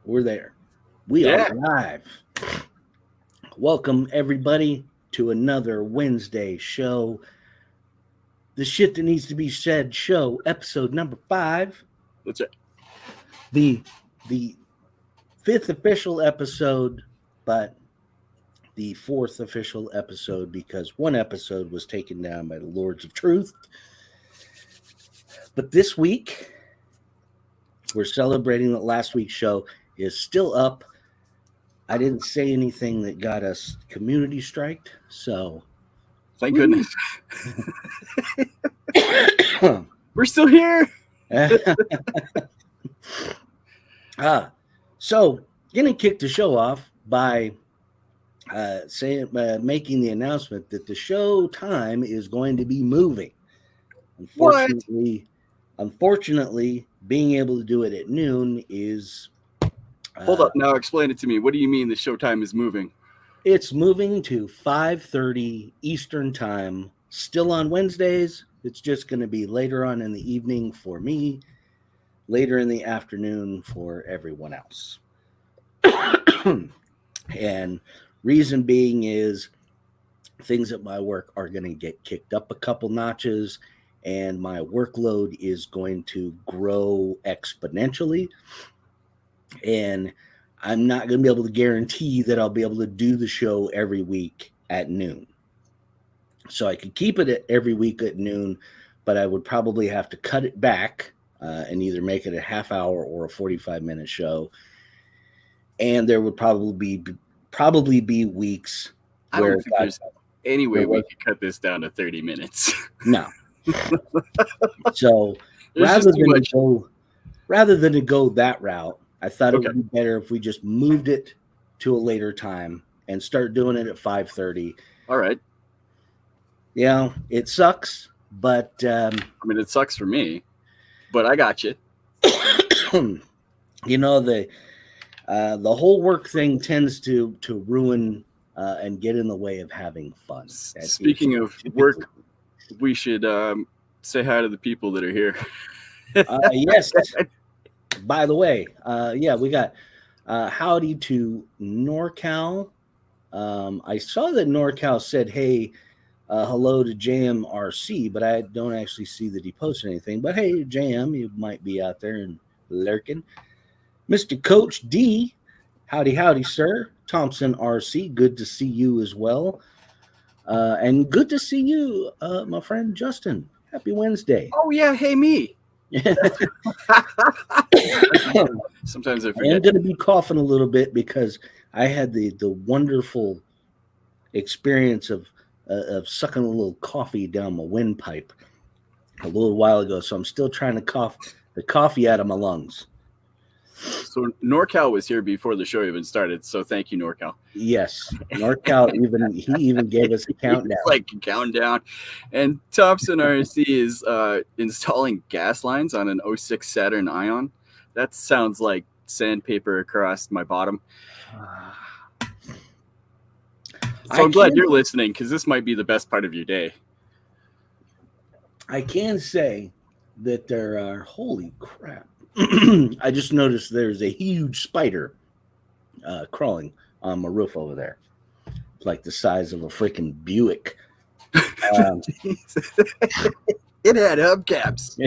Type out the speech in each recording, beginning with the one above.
We're there. We are live. Welcome, everybody, to another Wednesday show. The Shit That Needs to Be Said show, episode number 5. That's it. The fifth official episode, but the fourth official episode because one episode was taken down by the Lords of Truth. But this week, we're celebrating that last week's show is still up. I didn't say anything that got us community striked, so thank goodness. We're still here. So gonna kick the show off by making the announcement that the show time is going to be moving. Unfortunately, being able to do it at noon is. Hold up, now explain it to me. What do you mean the showtime is moving? It's moving to 5:30 Eastern time. Still on Wednesdays. It's just going to be later on in the evening for me, later in the afternoon for everyone else. And reason being is things at my work are going to get kicked up a couple notches, and my workload is going to grow exponentially. And I'm not going to be able to guarantee that I'll be able to do the show every week at noon. So I could keep it at every week at noon, but I would probably have to cut it back and either make it a half hour or a 45-minute show. And there would probably be weeks I don't think there's any way we could cut this down to 30 minutes. No. So rather than to go that route, I thought it would be better if we just moved it to a later time and start doing it at 5:30. All right. Yeah, it sucks, but it sucks for me, but I got you. You know, the whole work thing tends to ruin and get in the way of having fun. Speaking of work, we should say hi to the people that are here. Yes. By the way, we got howdy to NorCal. I saw that NorCal said, hey, hello to JMRC, but I don't actually see that he posted anything. But hey, JM, you might be out there and lurking. Mr. Coach D, howdy, sir. Thompson RC, good to see you as well. And good to see you, my friend Justin. Happy Wednesday. Oh, yeah. Hey, me. Sometimes I forget. I'm going to be coughing a little bit because I had the wonderful experience of sucking a little coffee down my windpipe a little while ago, so I'm still trying to cough the coffee out of my lungs. So NorCal was here before the show even started, so thank you, NorCal. Yes, NorCal even gave us a countdown. Like a countdown. And Thompson RC is installing gas lines on an 06 Saturn Ion. That sounds like sandpaper across my bottom. So I'm glad you're listening, because this might be the best part of your day. I can say that there are, holy crap. I just noticed there's a huge spider crawling on my roof over there. It's like the size of a freaking Buick. It had hubcaps.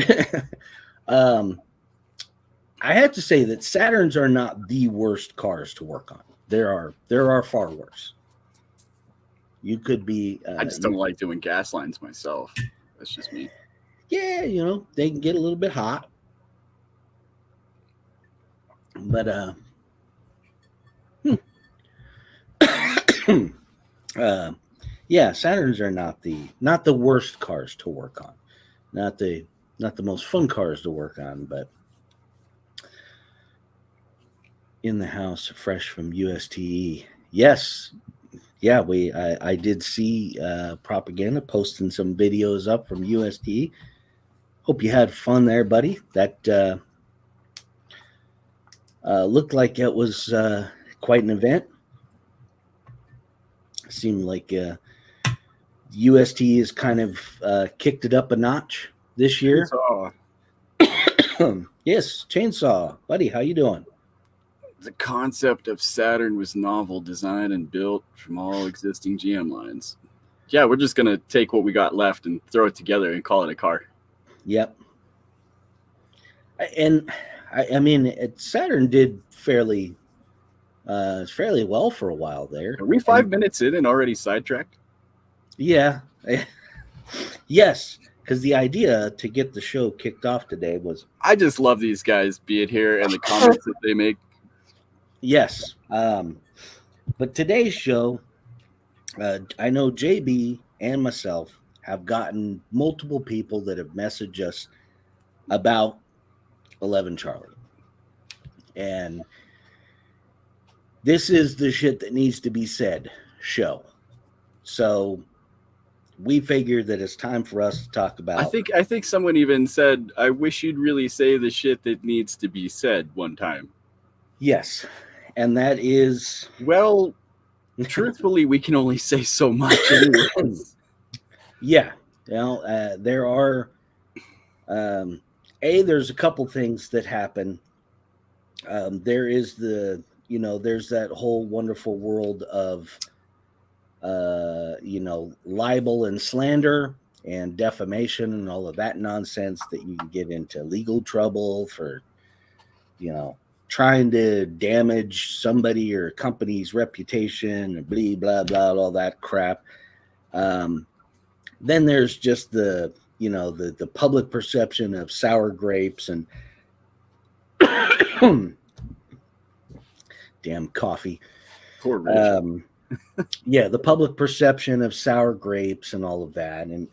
I have to say that Saturns are not the worst cars to work on. There are far worse. You could be. I just don't like doing gas lines myself. That's just me. Yeah, they can get a little bit hot. But Saturns are not the worst cars to work on. Not the most fun cars to work on, but in the house fresh from USTE. Yes. Yeah, I did see propaganda posting some videos up from USTE. Hope you had fun there, buddy. That looked like it was quite an event. Seemed like UST has kind of kicked it up a notch this year. Chainsaw. Yes, Chainsaw. Buddy, how you doing? The concept of Saturn was novel, designed and built from all existing GM lines. Yeah, we're just gonna take what we got left and throw it together and call it a car. Yep. And I mean, Saturn did fairly well for a while there. Are we 5 minutes in and already sidetracked? Yeah. Yes, because the idea to get the show kicked off today was. I just love these guys being here and the comments that they make. Yes. But today's show, I know JB and myself have gotten multiple people that have messaged us about 11 Charlie. And this is the shit that needs to be said show. So we figured that it's time for us to talk about. I think someone even said, I wish you'd really say the shit that needs to be said one time. Yes. And that is. Well, truthfully, we can only say so much. Yeah. There are. There's a couple things that happen. There is there's that whole wonderful world of, libel and slander and defamation and all of that nonsense that you can get into legal trouble for, trying to damage somebody or company's reputation and blah, blah, all that crap. Then there's just the public perception of sour grapes and damn coffee. Poor Rich. Yeah, the public perception of sour grapes and all of that. And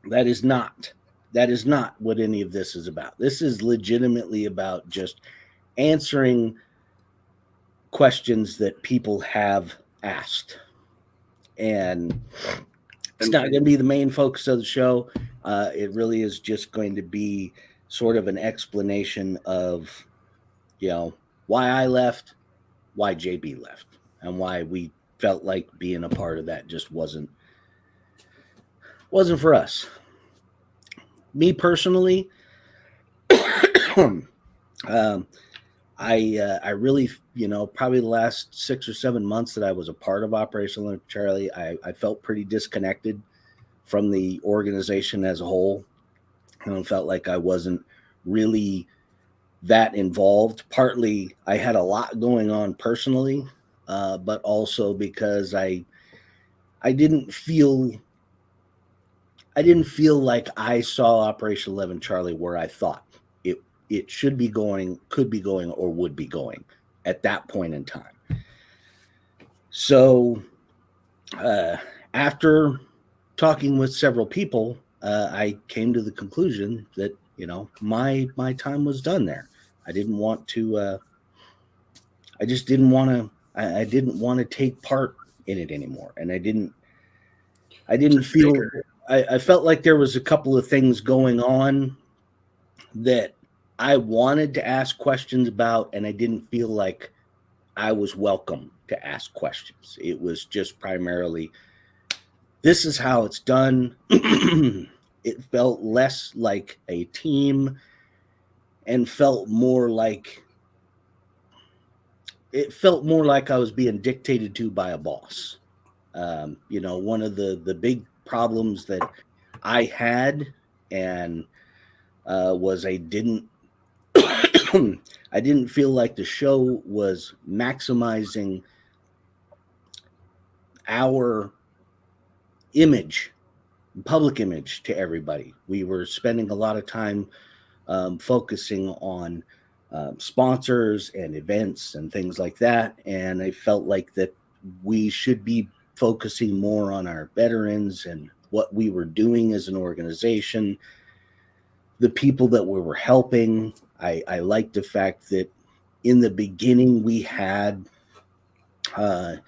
that is not what any of this is about. This is legitimately about just answering questions that people have asked. And it's not going to be the main focus of the show. It really is just going to be sort of an explanation of, why I left, why JB left, and why we felt like being a part of that just wasn't for us. Me personally, I really, probably the last 6 or 7 months that I was a part of Operation 11 Charlie, I felt pretty disconnected from the organization as a whole. I felt like I wasn't really that involved. Partly I had a lot going on personally, but also because I didn't feel like I saw Operation 11 Charlie where I thought it should be going, could be going, or would be going at that point in time. So after talking with several people, I came to the conclusion that, my time was done there. I didn't want to, I didn't want to take part in it anymore. And I didn't feel, I felt like there was a couple of things going on that I wanted to ask questions about, and I didn't feel like I was welcome to ask questions. It was just primarily, this is how it's done. It felt less like a team and felt more like I was being dictated to by a boss. One of the big problems that I had and was I didn't feel like the show was maximizing our image, public image to everybody. We were spending a lot of time focusing on sponsors and events and things like that. And I felt like that we should be focusing more on our veterans and what we were doing as an organization, the people that we were helping. I liked the fact that in the beginning we had, our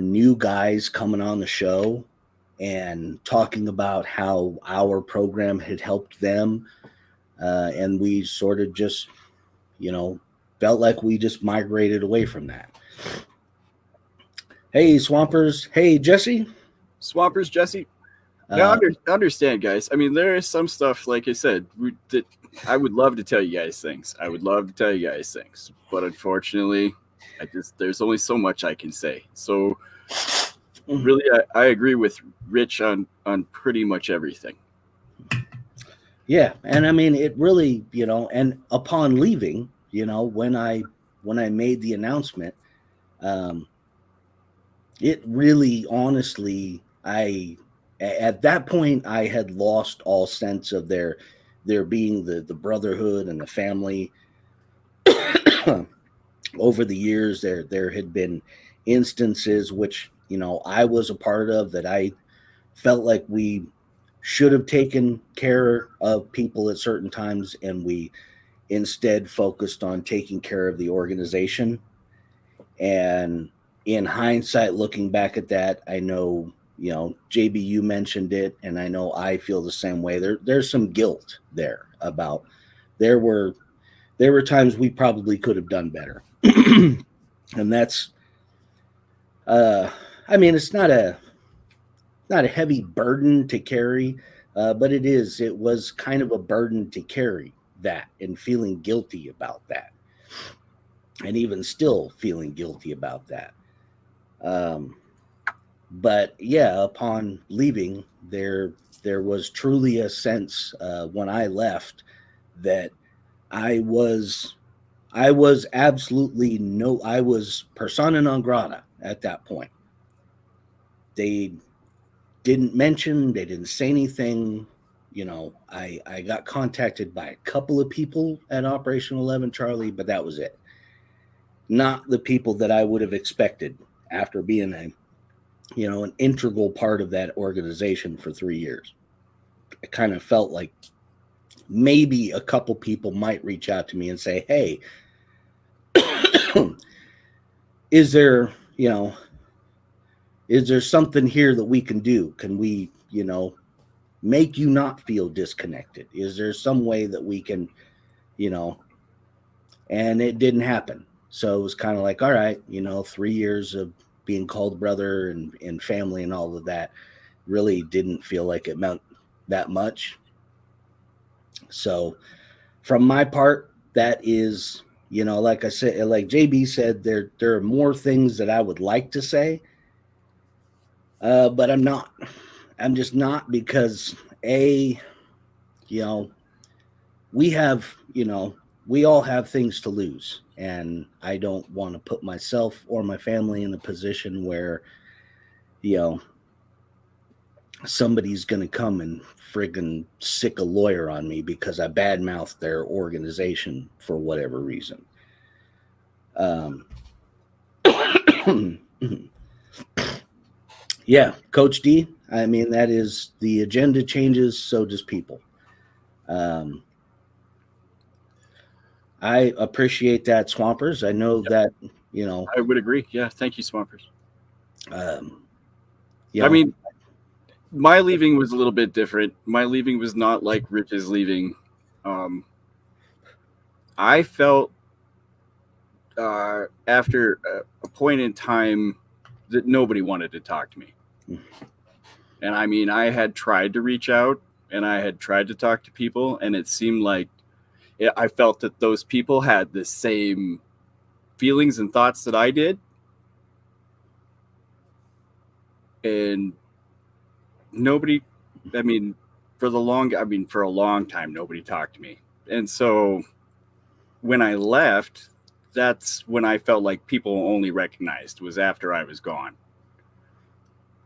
new guys coming on the show and talking about how our program had helped them. And we sort of just, felt like we just migrated away from that. Hey, Swampers. Hey, Jesse. Swampers, Jesse. Now, understand, guys. I mean, there is some stuff, like I said, that I would love to tell you guys things. But unfortunately, there's only so much I can say. So, really, I agree with Rich on pretty much everything. Yeah, and I mean, it really, and upon leaving, when I made the announcement, it really, honestly, at that point I had lost all sense of there being the brotherhood and the family. Over the years, there had been instances which I was a part of that I felt like we should have taken care of people at certain times, and we instead focused on taking care of the organization. And in hindsight, looking back at that, I know, JB, you mentioned it, and I know I feel the same way. There's some guilt there about there were times we probably could have done better. And that's I mean, it's not a heavy burden to carry, but it was kind of a burden to carry that, and feeling guilty about that, and even still feeling guilty about that. But yeah, upon leaving, there was truly a sense when I left that I was absolutely I was persona non grata at that point. They didn't mention, they didn't say anything. I got contacted by a couple of people at Operation 11 Charlie, but that was it. Not the people that I would have expected after being an integral part of that organization for 3 years. I kind of felt like maybe a couple people might reach out to me and say, "Hey, is there something here that we can do? Can we, make you not feel disconnected? Is there some way that we can, and it didn't happen. So it was kind of like, all right, 3 years of being called brother and family and all of that really didn't feel like it meant that much. So from my part, that is, like I said, like JB said, there are more things that I would like to say, but I'm not. I'm just not, because we have, we all have things to lose, and I don't want to put myself or my family in a position where, somebody's going to come and friggin' sick a lawyer on me because I badmouthed their organization for whatever reason. Yeah, Coach D, I mean, that is, the agenda changes, so does people. I appreciate that, Swampers. I know that, I would agree. Yeah, thank you, Swampers. I mean, my leaving was a little bit different. My leaving was not like Rich's leaving. I felt after a point in time that nobody wanted to talk to me. And I mean, I had tried to reach out and I had tried to talk to people, and it seemed like I felt that those people had the same feelings and thoughts that I did. And nobody, for a long time, nobody talked to me. And so when I left, that's when I felt like people only recognized was after I was gone.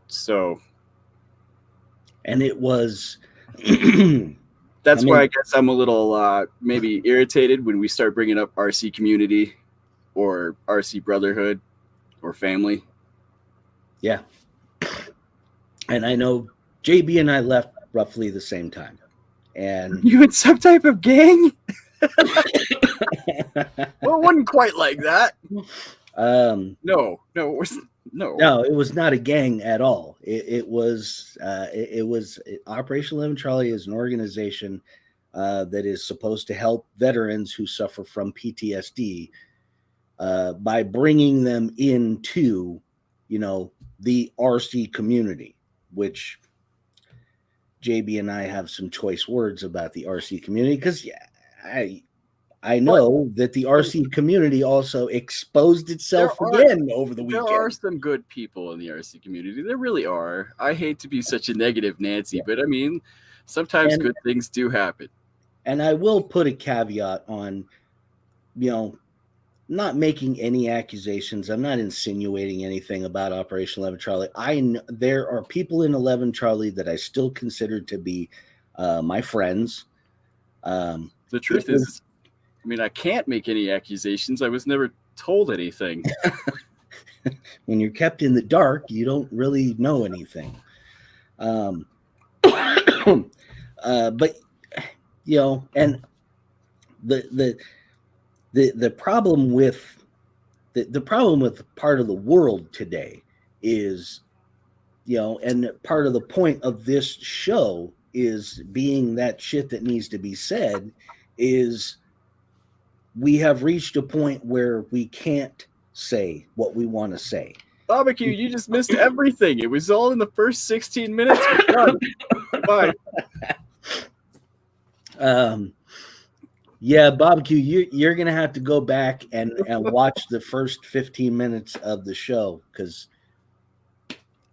So. And it was. That's why I guess I'm a little maybe irritated when we start bringing up RC community or RC brotherhood or family. Yeah. And I know JB and I left roughly the same time. And you in some type of gang? Well, it wasn't quite like that. No, it was not a gang at all. It was Operation 11 Charlie is an organization that is supposed to help veterans who suffer from PTSD by bringing them into, the RC community, which JB and I have some choice words about the RC community because I know that the RC community also exposed itself again over the weekend. There are some good people in the RC community. There really are. I hate to be such a negative Nancy, but I mean, sometimes good things do happen. And I will put a caveat on, not making any accusations. I'm not insinuating anything about Operation 11 Charlie. There are people in 11 Charlie that I still consider to be my friends. The truth is, I mean, I can't make any accusations. I was never told anything. When you're kept in the dark, you don't really know anything. But and the problem with the problem with part of the world today is, and part of the point of this show is being that shit that needs to be said is we have reached a point where we can't say what we want to say. Barbecue, you just missed everything. It was all in the first 16 minutes. We're done. Bye. Yeah, Barbecue, you're gonna have to go back and watch the first 15 minutes of the show because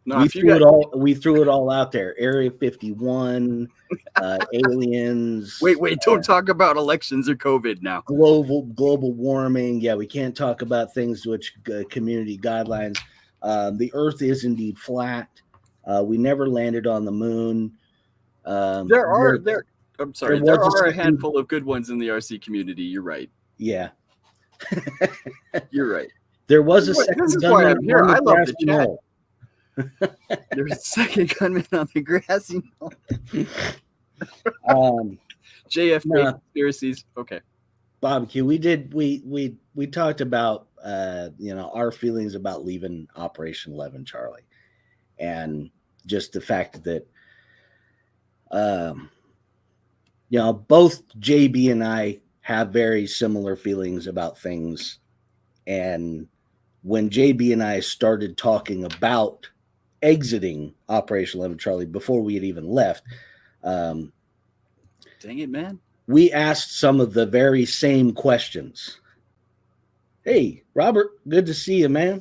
we threw it all out there. Area 51, aliens. Wait, don't talk about elections or COVID now. Global warming. Yeah, we can't talk about things which community guidelines. The Earth is indeed flat. We never landed on the moon. There are a handful of good ones in the RC community. You're right. Yeah. You're right. There was a second This is why I'm here. I love the chat. There's a second gunman on the grassy knoll. JFK conspiracies. Okay. Barbecue. We talked about our feelings about leaving Operation 11 Charlie, and just the fact that both JB and I have very similar feelings about things, and when JB and I started talking about exiting Operation 11 Charlie before we had even left, dang it, man, we asked some of the very same questions. Hey, Robert, good to see you, man.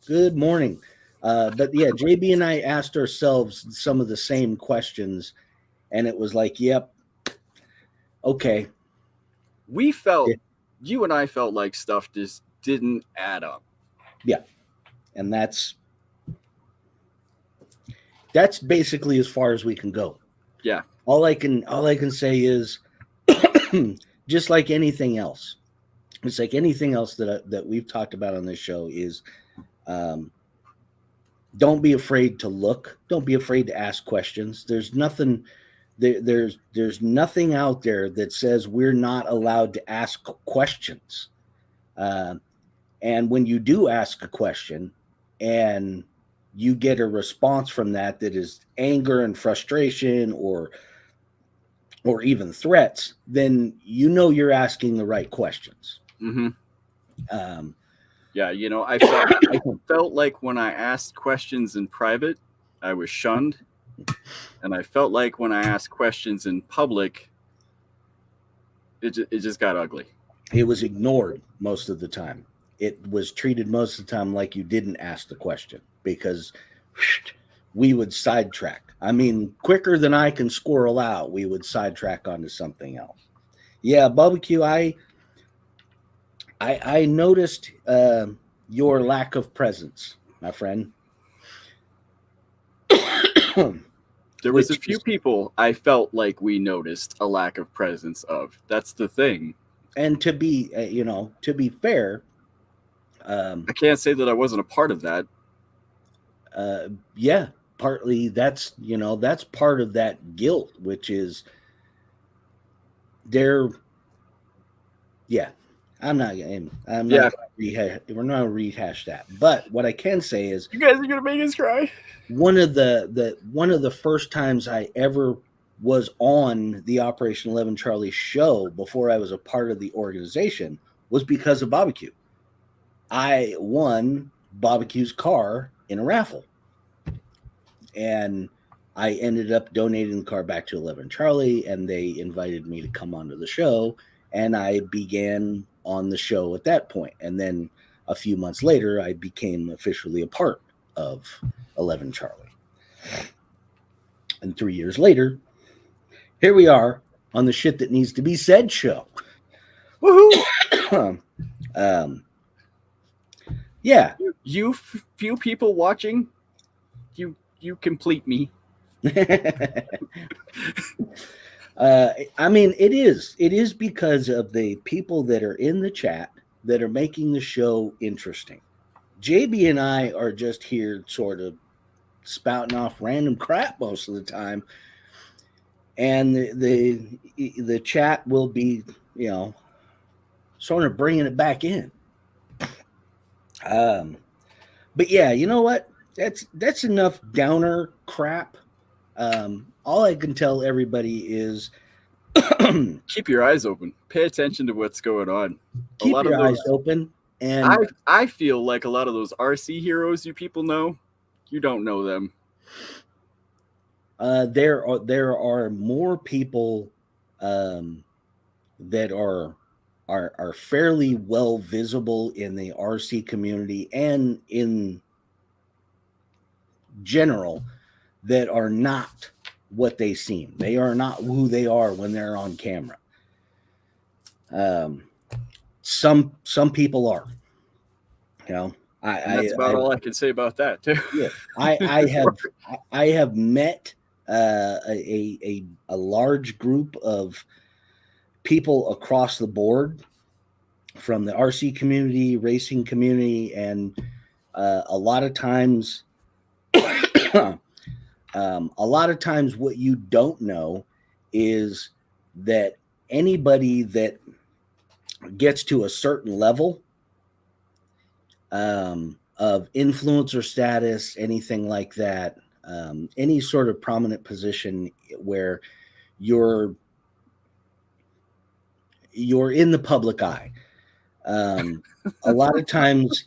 Good morning. But yeah, JB and I asked ourselves some of the same questions, and it was like, yep, okay. You and I felt like stuff just didn't add up. Yeah. And that's basically as far as we can go. Yeah. All I can say is just like anything else. It's like anything else that we've talked about on this show is don't be afraid to look. Don't be afraid to ask questions. There's nothing out there that says we're not allowed to ask questions. And when you do ask a question and you get a response from that is anger and frustration or even threats, then you're asking the right questions. Mm-hmm. I felt like when I asked questions in private, I was shunned. And I felt like when I asked questions in public, it just got ugly. It was ignored most of the time. It was treated most of the time like you didn't ask the question because we would sidetrack. I mean, quicker than I can squirrel out, we would sidetrack onto something else. Yeah, Barbecue, I noticed your lack of presence, my friend. There was a few people I felt like we noticed a lack of presence of. That's the thing. And to be fair, I can't say that I wasn't a part of that. Yeah, partly that's part of that guilt, which is we're not gonna rehash that. But what I can say is you guys are gonna make us cry. One of the first times I ever was on the Operation 11 Charlie show before I was a part of the organization was because of Barbecue. I won Barbecue's car in a raffle. And I ended up donating the car back to 11 Charlie, and they invited me to come onto the show, and I began on the show at that point. And then a few months later, I became officially a part of 11 Charlie. And 3 years later, here we are on the Shit That Needs to Be Said show. Woohoo! Yeah. You few people watching, you complete me. I mean, it is because of the people that are in the chat that are making the show interesting. JB and I are just here sort of spouting off random crap most of the time, and the chat will be, you know, sort of bringing it back in. But yeah, you know what? That's enough downer crap. All I can tell everybody is keep your eyes open. Pay attention to what's going on. Keep your eyes open. And I feel like a lot of those RC heroes you people know, you don't know them. There are more people that are fairly well visible in the RC community and in general that are not what they seem. They are not who they are when they're on camera. Some people are, you know. That's about all I can say about that too. Yeah, I have met a large group of people across the board from the RC community, racing community, and a lot of times what you don't know is that anybody that gets to a certain level of influencer status, anything like that, any sort of prominent position where you're in the public eye. A lot of times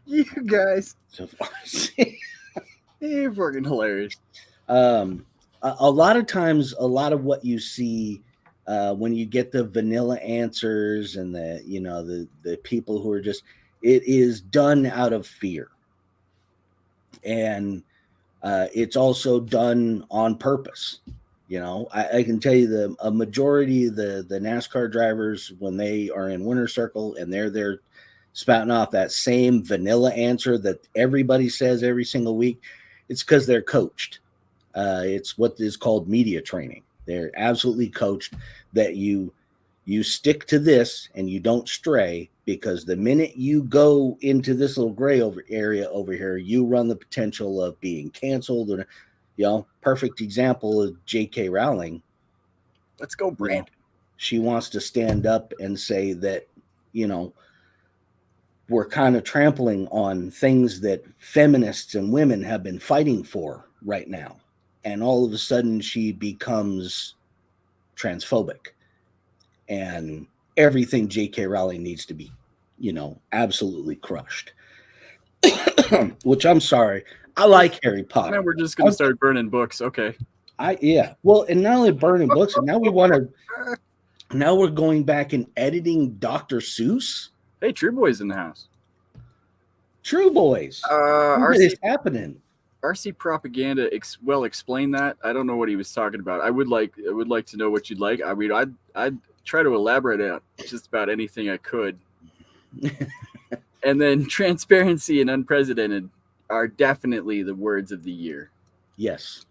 you guys, you're fucking hilarious. A lot of times, a lot of what you see when you get the vanilla answers and the people who are just, it is done out of fear, and it's also done on purpose. You know, I can tell you a majority of the NASCAR drivers, when they are in winter circle and they're there spouting off that same vanilla answer that everybody says every single week, it's because they're coached. It's what is called media training. They're absolutely coached that you stick to this and you don't stray, because the minute you go into this little gray area over here, you run the potential of being canceled. Or, you know, perfect example of J.K. Rowling. Let's go, Brand. You know, she wants to stand up and say that, you know, we're kind of trampling on things that feminists and women have been fighting for right now. And all of a sudden she becomes transphobic. And everything J.K. Rowling needs to be, you know, absolutely crushed. Which, I'm sorry, I like Harry Potter. Now we're just going to start burning books. Okay. Well, and not only burning books, and now we're going back and editing Dr. Seuss. Hey, True Boy's in the house. True Boys. What is happening? RC propaganda. Explain that. I don't know what he was talking about. I would like to know what you'd like. I mean, I'd try to elaborate on just about anything I could. And then transparency and unprecedented are definitely the words of the year. Yes.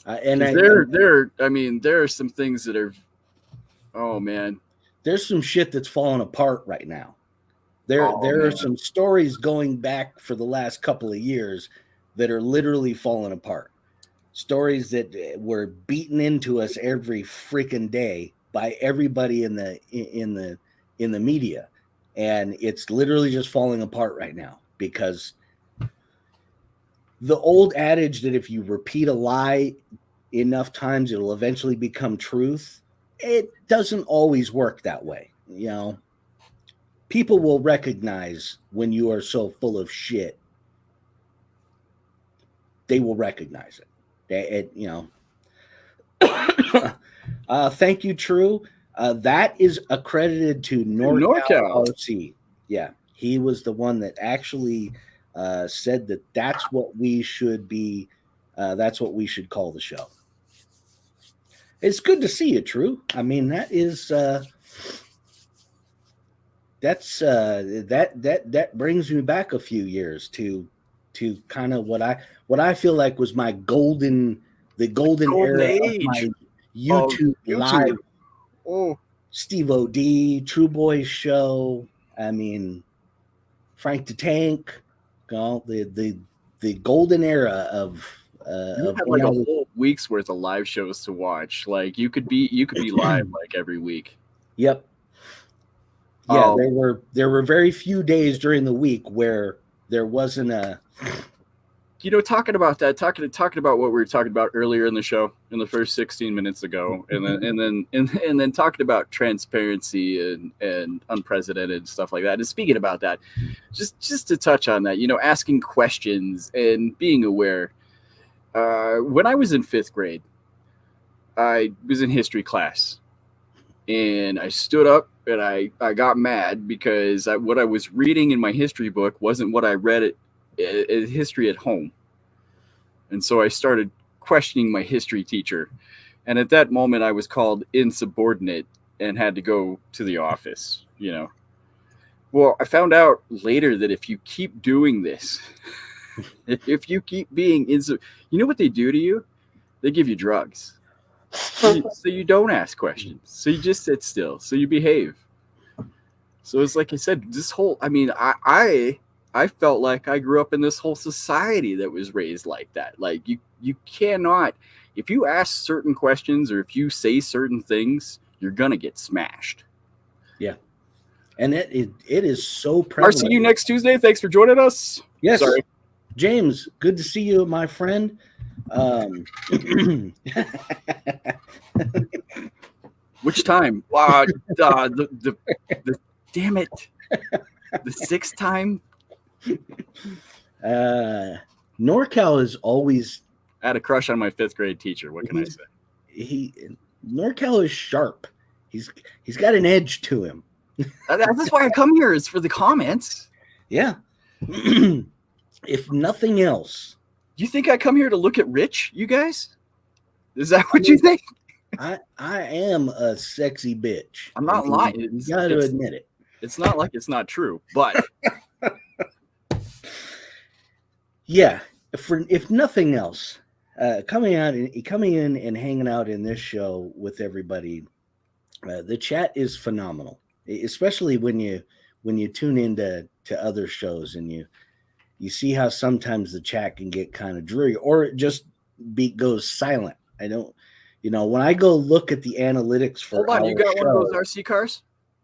There are some things that are, oh man, there's some shit that's falling apart right now. There are some stories going back for the last couple of years that are literally falling apart. Stories that were beaten into us every freaking day by everybody in the media, and it's literally just falling apart right now, because the old adage that if you repeat a lie enough times, it'll eventually become truth. It doesn't always work that way. You know, people will recognize when you are so full of shit. they will recognize it. Thank you, True. That is accredited to NorCal RC. Yeah, he was the one that actually said that that's what we should be. That's what we should call the show. It's good to see you, True. I mean, that brings me back a few years to kind of what I feel like was my golden era age of my YouTube live. Oh, Steve O.D., True Boys Show. I mean, Frank the Tank. The golden era of. You had like a whole week's worth of live shows to watch. Like you could be live like every week. Yep. Yeah, there were very few days during the week where there wasn't a. Talking about that, talking about what we were talking about earlier in the show, in the first 16 minutes ago, and then talking about transparency and unprecedented stuff like that. And speaking about that, just to touch on that, asking questions and being aware. When I was in 5th grade, I was in history class, and I stood up and I got mad because what I was reading in my history book wasn't what I read history at home. And so I started questioning my history teacher. And at that moment, I was called insubordinate and had to go to the office, Well, I found out later that if you keep doing this, if you keep being you know what they do to you? They give you drugs. So you don't ask questions. So you just sit still. So you behave. So it's like I said, this whole, I felt like I grew up in this whole society that was raised like that. Like you cannot, if you ask certain questions or if you say certain things, you're going to get smashed. Yeah. And it is so prevalent. I'll see you next Tuesday. Thanks for joining us. Yes. Sorry. James, good to see you, my friend. Which time? Wow, the damn it. The 6th time? NorCal is always. I had a crush on my 5th grade teacher. What can I say? NorCal is sharp. He's got an edge to him. That's why I come here, is for the comments. Yeah. If nothing else. Do you think I come here to look at Rich, you guys? Is that what you think? I am a sexy bitch. I'm not lying. You got to admit it. It's not like it's not true, but yeah. If nothing else, coming in and hanging out in this show with everybody, the chat is phenomenal. Especially when you tune into other shows and you see how sometimes the chat can get kind of dreary or it just goes silent. I don't, when I go look at the analytics for. Hold on, you got one of those RC cars?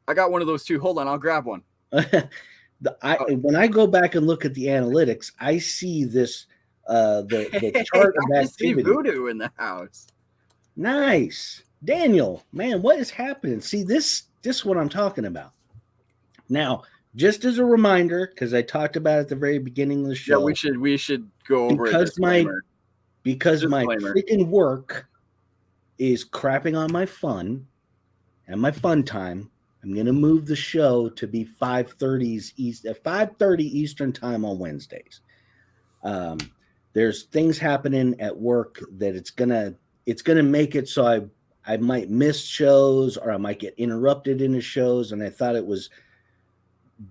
I got one of those too. Hold on, I'll grab one. When I go back and look at the analytics, I see this the chart of activity. I see Voodoo in the house. Nice, Daniel. Man, what is happening? See this is what I'm talking about. Now, just as a reminder, because I talked about it at the very beginning of the show. Yeah, we should go over it. Because my freaking work is crapping on my fun and my fun time. I'm gonna move the show to be 5:30 Eastern time on Wednesdays. There's things happening at work that it's gonna make it so I might miss shows or I might get interrupted in the shows, and I thought it was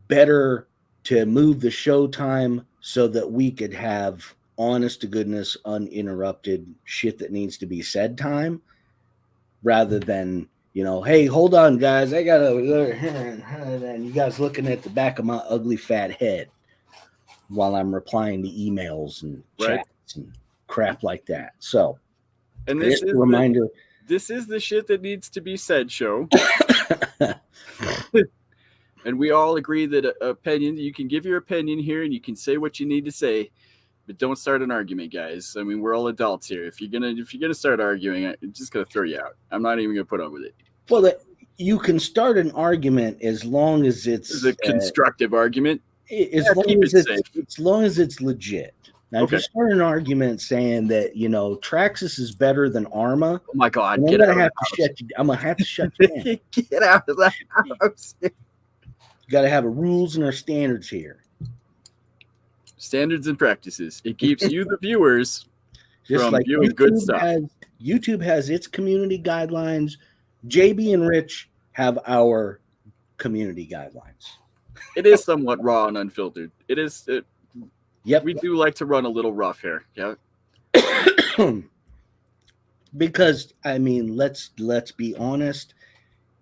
better to move the show time so that we could have honest to goodness, uninterrupted shit that needs to be said time, rather than, hey, hold on, guys, I got and you guys looking at the back of my ugly fat head while I'm replying to emails and chats and crap like that. So, and this is a reminder. This is the shit that needs to be said show. And we all agree that opinion, you can give your opinion here and you can say what you need to say, but don't start an argument, guys. I mean, we're all adults here. If you're gonna start arguing, I'm just gonna throw you out. I'm not even gonna put up with it. Well, you can start an argument as long as it's a constructive argument. As long as it's legit. Now, if you start an argument saying that, Traxxas is better than Arma, Oh my God, then get out of the house. I'm gonna have to shut you down. Get out of the house. You got to have a rules and our standards here. Standards and practices. It keeps you, the viewers, Just from like viewing good stuff. YouTube has its community guidelines. JB and Rich have our community guidelines. It is somewhat raw and unfiltered. It is. Yep. We do like to run a little rough here. Yeah. Because let's be honest.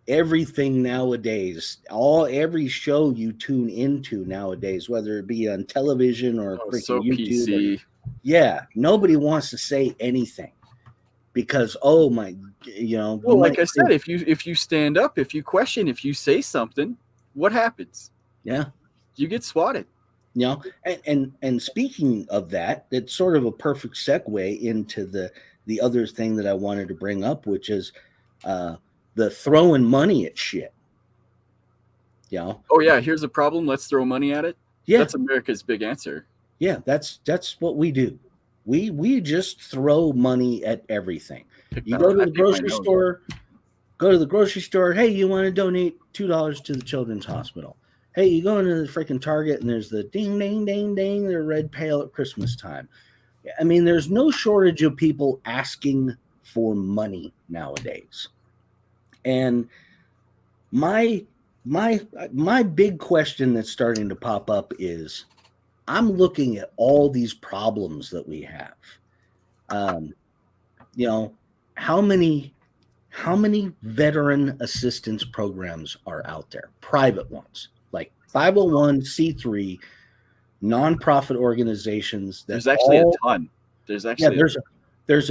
Everything nowadays, every show you tune into nowadays, whether it be on television or freaking so YouTube, PC. Nobody wants to say anything because well, like I said, if you stand up, if you question, if you say something, what happens? Yeah, you get swatted. And speaking of that, it's sort of a perfect segue into the other thing that I wanted to bring up, which is the throwing money at shit. Oh yeah, here's a problem. Let's throw money at it. Yeah, that's America's big answer. Yeah, that's what we do. We just throw money at everything. You go to the grocery store. Go to the grocery store. Hey, you want to donate $2 to the Children's Hospital? Hey, you go into the freaking Target and there's the ding, ding, ding, ding, the red pail at Christmas time. I mean, there's no shortage of people asking for money nowadays. And my big question that's starting to pop up is, I'm looking at all these problems that we have. How many veteran assistance programs are out there? Private ones, like 501c3 nonprofit organizations. There's actually a ton. There's a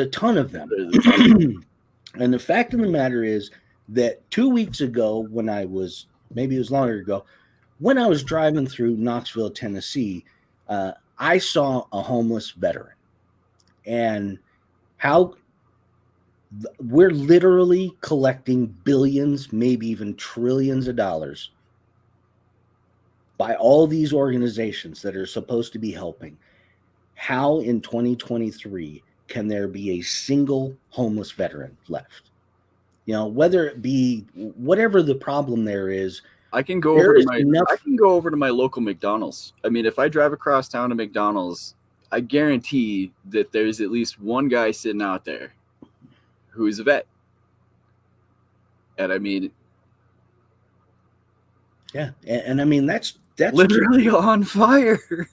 ton of them. And the fact of the matter is that 2 weeks ago, maybe it was longer ago, when I was driving through Knoxville, Tennessee, I saw a homeless veteran, and how we're literally collecting billions, maybe even trillions of dollars by all these organizations that are supposed to be helping. How in 2023 can there be a single homeless veteran left? Whether it be whatever the problem there is, I can go over to my local McDonald's. I mean, if I drive across town to McDonald's, I guarantee that there's at least one guy sitting out there who is a vet. And I mean, yeah, and I mean that's literally on fire.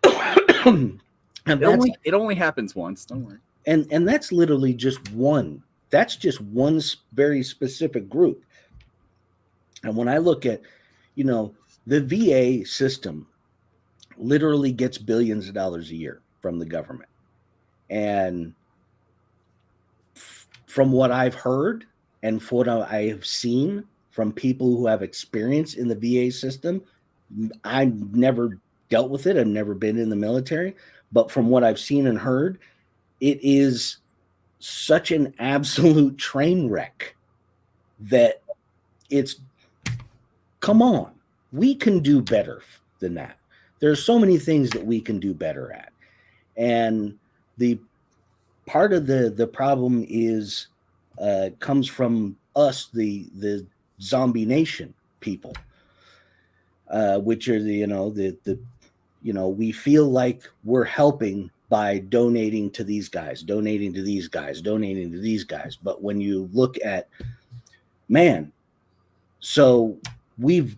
It only happens once. Don't worry. And that's literally just one. That's just one very specific group. And when I look at, the VA system literally gets billions of dollars a year from the government. And from what I've heard and from what I have seen from people who have experience in the VA system, I've never dealt with it. I've never been in the military. But from what I've seen and heard, it is such an absolute train wreck that come on, we can do better than that. There's so many things that we can do better at. And the part of the problem is comes from us, the zombie nation people, which are we feel like we're helping by donating to these guys. But when you look at, so we've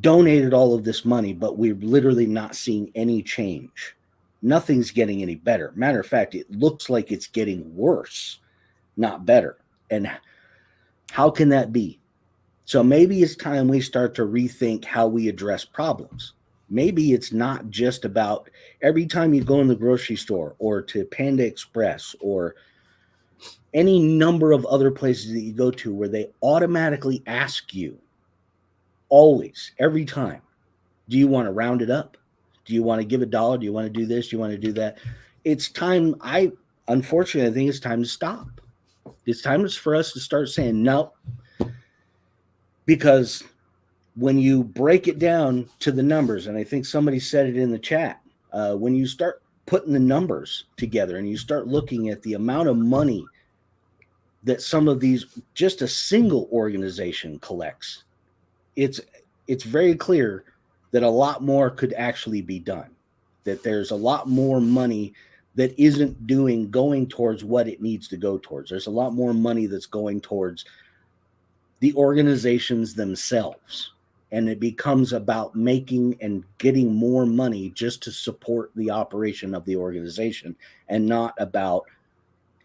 donated all of this money, but we're literally not seeing any change. Nothing's getting any better. Matter of fact, it looks like it's getting worse, not better. And how can that be? So maybe it's time we start to rethink how we address problems. Maybe it's not just about every time you go in the grocery store or to Panda Express or any number of other places that you go to where they automatically ask you, always, every time, do you want to round it up? Do you want to give $1? Do you want to do this? Do you want to do that? It's time. Unfortunately, I think it's time to stop. It's time for us to start saying no. Because when you break it down to the numbers, and I think somebody said it in the chat, when you start putting the numbers together and you start looking at the amount of money that some of these, just a single organization collects, it's very clear that a lot more could actually be done, that there's a lot more money that isn't going towards what it needs to go towards. There's a lot more money that's going towards the organizations themselves. And it becomes about making and getting more money just to support the operation of the organization and not about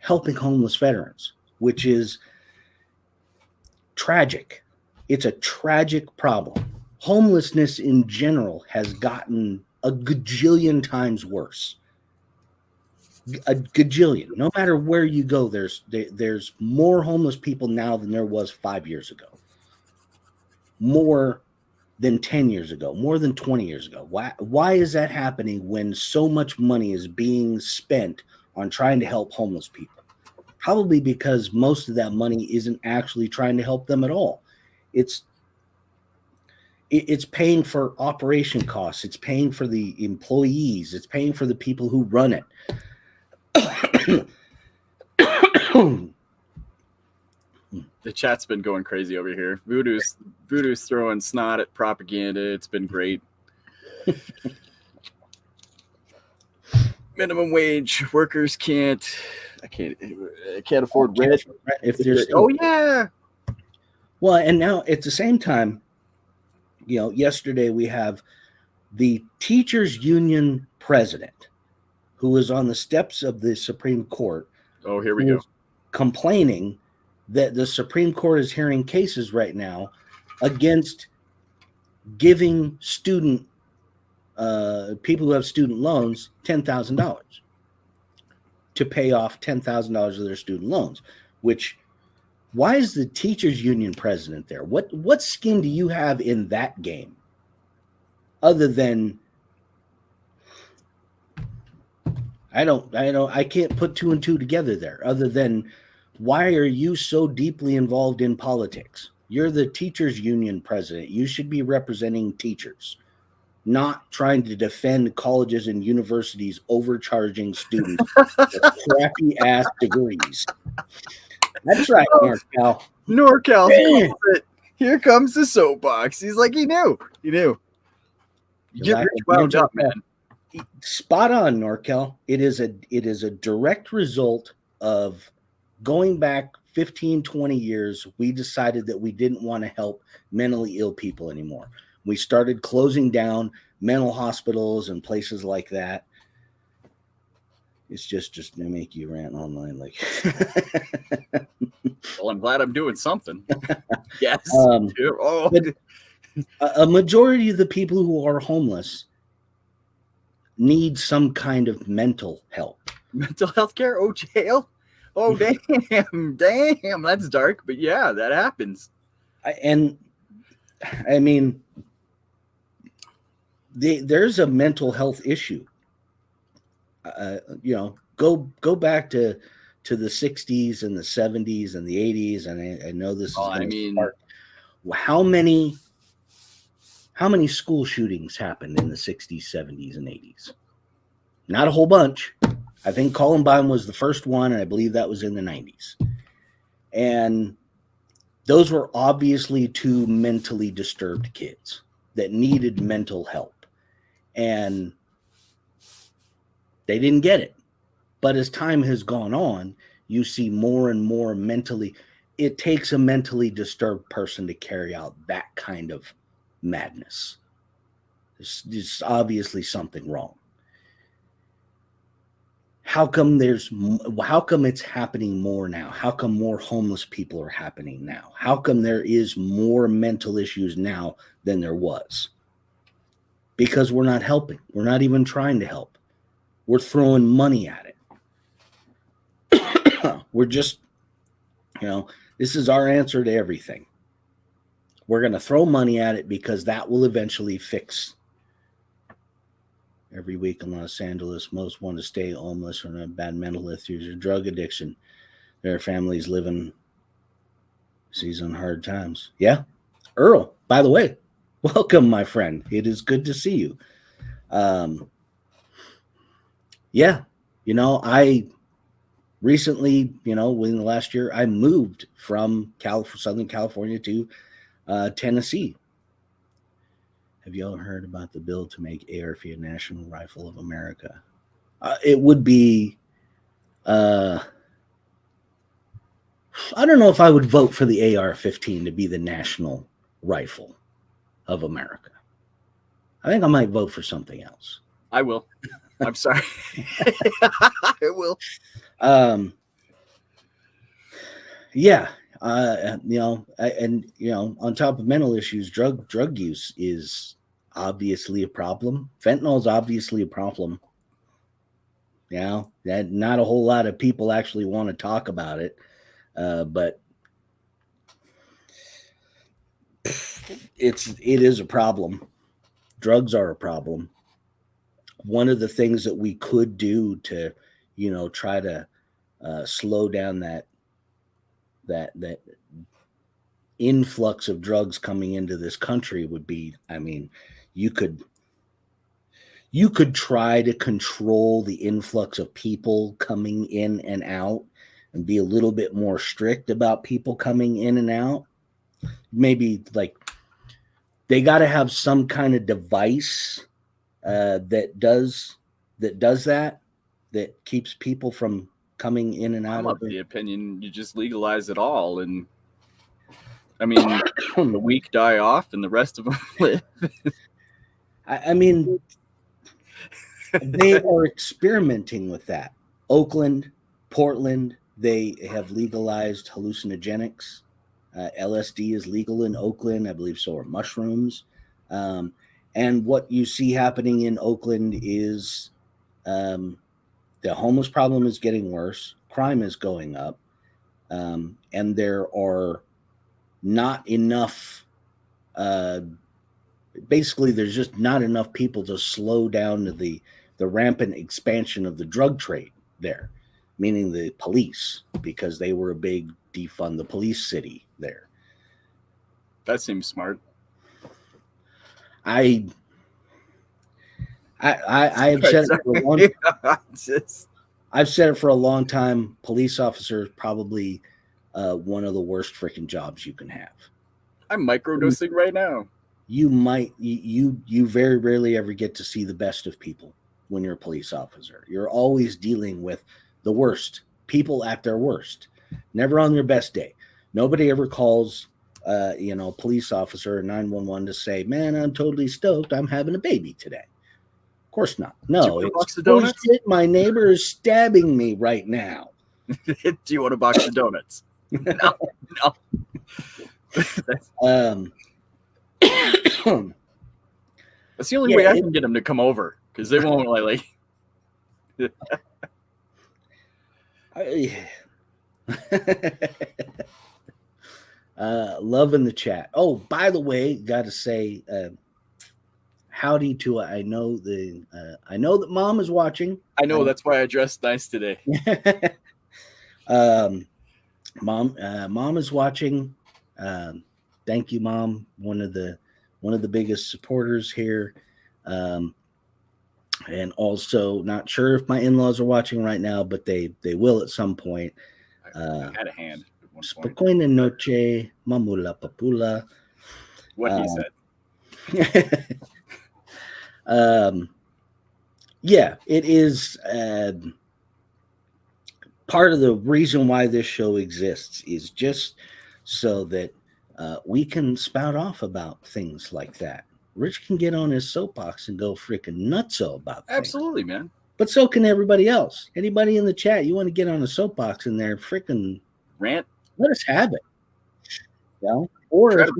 helping homeless veterans, which is tragic. It's a tragic problem. Homelessness in general has gotten a gajillion times worse. A gajillion. No matter where you go, there's more homeless people now than there was 5 years ago. More than 10 years ago, more than 20 years ago. Why is that happening when so much money is being spent on trying to help homeless people? Probably because most of that money isn't actually trying to help them at all. It's paying for operation costs. It's paying for the employees. It's paying for the people who run it. The chat's been going crazy over here. Voodoo's throwing snot at propaganda. It's been great. Minimum wage workers can't afford rent if there's yeah. Well, and now at the same time, yesterday we have the teachers union president who was on the steps of the Supreme Court. Oh, here we go. Complaining that the Supreme Court is hearing cases right now against giving people who have student loans $10,000 to pay off $10,000 of their student loans. Why is the teachers union president there? What skin do you have in that game, other than I can't put two and two together there, other than why are you so deeply involved in politics? You're the teachers union president. You should be representing teachers, not trying to defend colleges and universities overcharging students with crappy ass degrees. That's right, NorCal. NorCal. Here comes the soapbox. He's like, he knew. You get rich wound up, man. Spot on, NorCal. It is a direct result of going back 15, 20 years. We decided that we didn't want to help mentally ill people anymore. We started closing down mental hospitals and places like that. It's just to make you rant online. Like, well, I'm glad I'm doing something. Yes. A majority of the people who are homeless need some kind of mental help. Mental health care? Oh, jail? Oh, damn, that's dark. But yeah, that happens. There's a mental health issue. Go back to the 60s and the 70s and the 80s, and I know this is how many school shootings happened in the 60s, 70s, and 80s? Not a whole bunch. I think Columbine was the first one, and I believe that was in the 90s. And those were obviously two mentally disturbed kids that needed mental help. And they didn't get it. But as time has gone on, you see more and more it takes a mentally disturbed person to carry out that kind of madness. There's obviously something wrong. How come it's happening more now? How come more homeless people are happening now? How come there is more mental issues now than there was? Because we're not helping. We're not even trying to help. We're throwing money at it. We're just, this is our answer to everything. We're going to throw money at it because that will eventually fix. Every week in Los Angeles, most want to stay homeless from a bad mental issues or drug addiction. Their families living season hard times. Yeah. Earl, by the way, welcome, my friend. It is good to see you. Yeah. I recently, within the last year, I moved from Southern California to Tennessee. Have you all heard about the bill to make AR-15 a national rifle of America? It would be, I don't know if I would vote for the AR-15 to be the national rifle of America. I think I might vote for something else. I will. I'm sorry. I will. Yeah. On top of mental issues, drug use is obviously a problem. Fentanyl is obviously a problem. That not a whole lot of people actually want to talk about it, but it is a problem. Drugs are a problem. One of the things that we could do to, try to slow down that influx of drugs coming into this country would be, you could try to control the influx of people coming in and out and be a little bit more strict about people coming in and out. Maybe like they got to have some kind of device that does that keeps people from coming in and out. I'm of the opinion you just legalize it all, and I mean the weak die off and the rest of them live. They are experimenting with that. Oakland, Portland, they have legalized hallucinogenics. LSD is legal in Oakland. I believe so are mushrooms. And what you see happening in Oakland is the homeless problem is getting worse. Crime is going up. And there are not enough basically there's just not enough people to slow down to the rampant expansion of the drug trade there, meaning the police, because they were a big defund the police city there. That seems smart. I've said it for a long I've said it for a long time. Police officer is probably one of the worst freaking jobs you can have. I'm microdosing right now. You very rarely ever get to see the best of people when you're a police officer. You're always dealing with the worst people at their worst, never on their best day. Nobody ever calls a police officer or 911 to say, man, I'm totally stoked I'm having a baby today. Of course not. No, it's bullshit. My neighbor is stabbing me right now. Do you want a box of donuts? No. That's the only way I can get them to come over, because they won't like. Love in the chat. Oh, by the way, got to say, howdy to I know that Mom is watching. I know, that's why I dressed nice today. Mom is watching. Thank you, Mom. One of the biggest supporters here. And also, not sure if my in-laws are watching right now, but they will at some point. I had a hand at one point. Spokojna noche, mamula papula. What he said. Yeah, it is. Part of the reason why this show exists is just so that we can spout off about things like that. Rich can get on his soapbox and go freaking nutso about things. Absolutely, man. But so can everybody else. Anybody in the chat, you want to get on a soapbox in there, freaking rant? Let us have it. Or if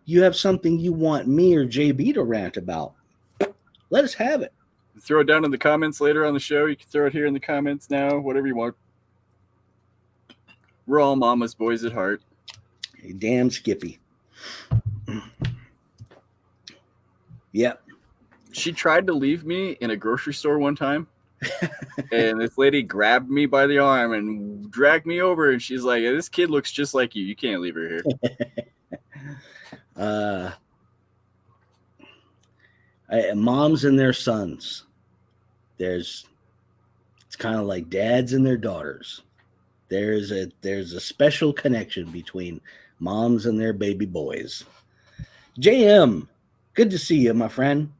you have something you want me or JB to rant about, let us have it. Throw it down in the comments later on the show. You can throw it here in the comments now, whatever you want. We're all mama's boys at heart. Hey, damn Skippy. Yep. She tried to leave me in a grocery store one time, and this lady grabbed me by the arm and dragged me over, and she's like, this kid looks just like you. You can't leave her here. Moms and their sons. There's kind of like dads and their daughters. There's a special connection between moms and their baby boys. JM, good to see you, my friend.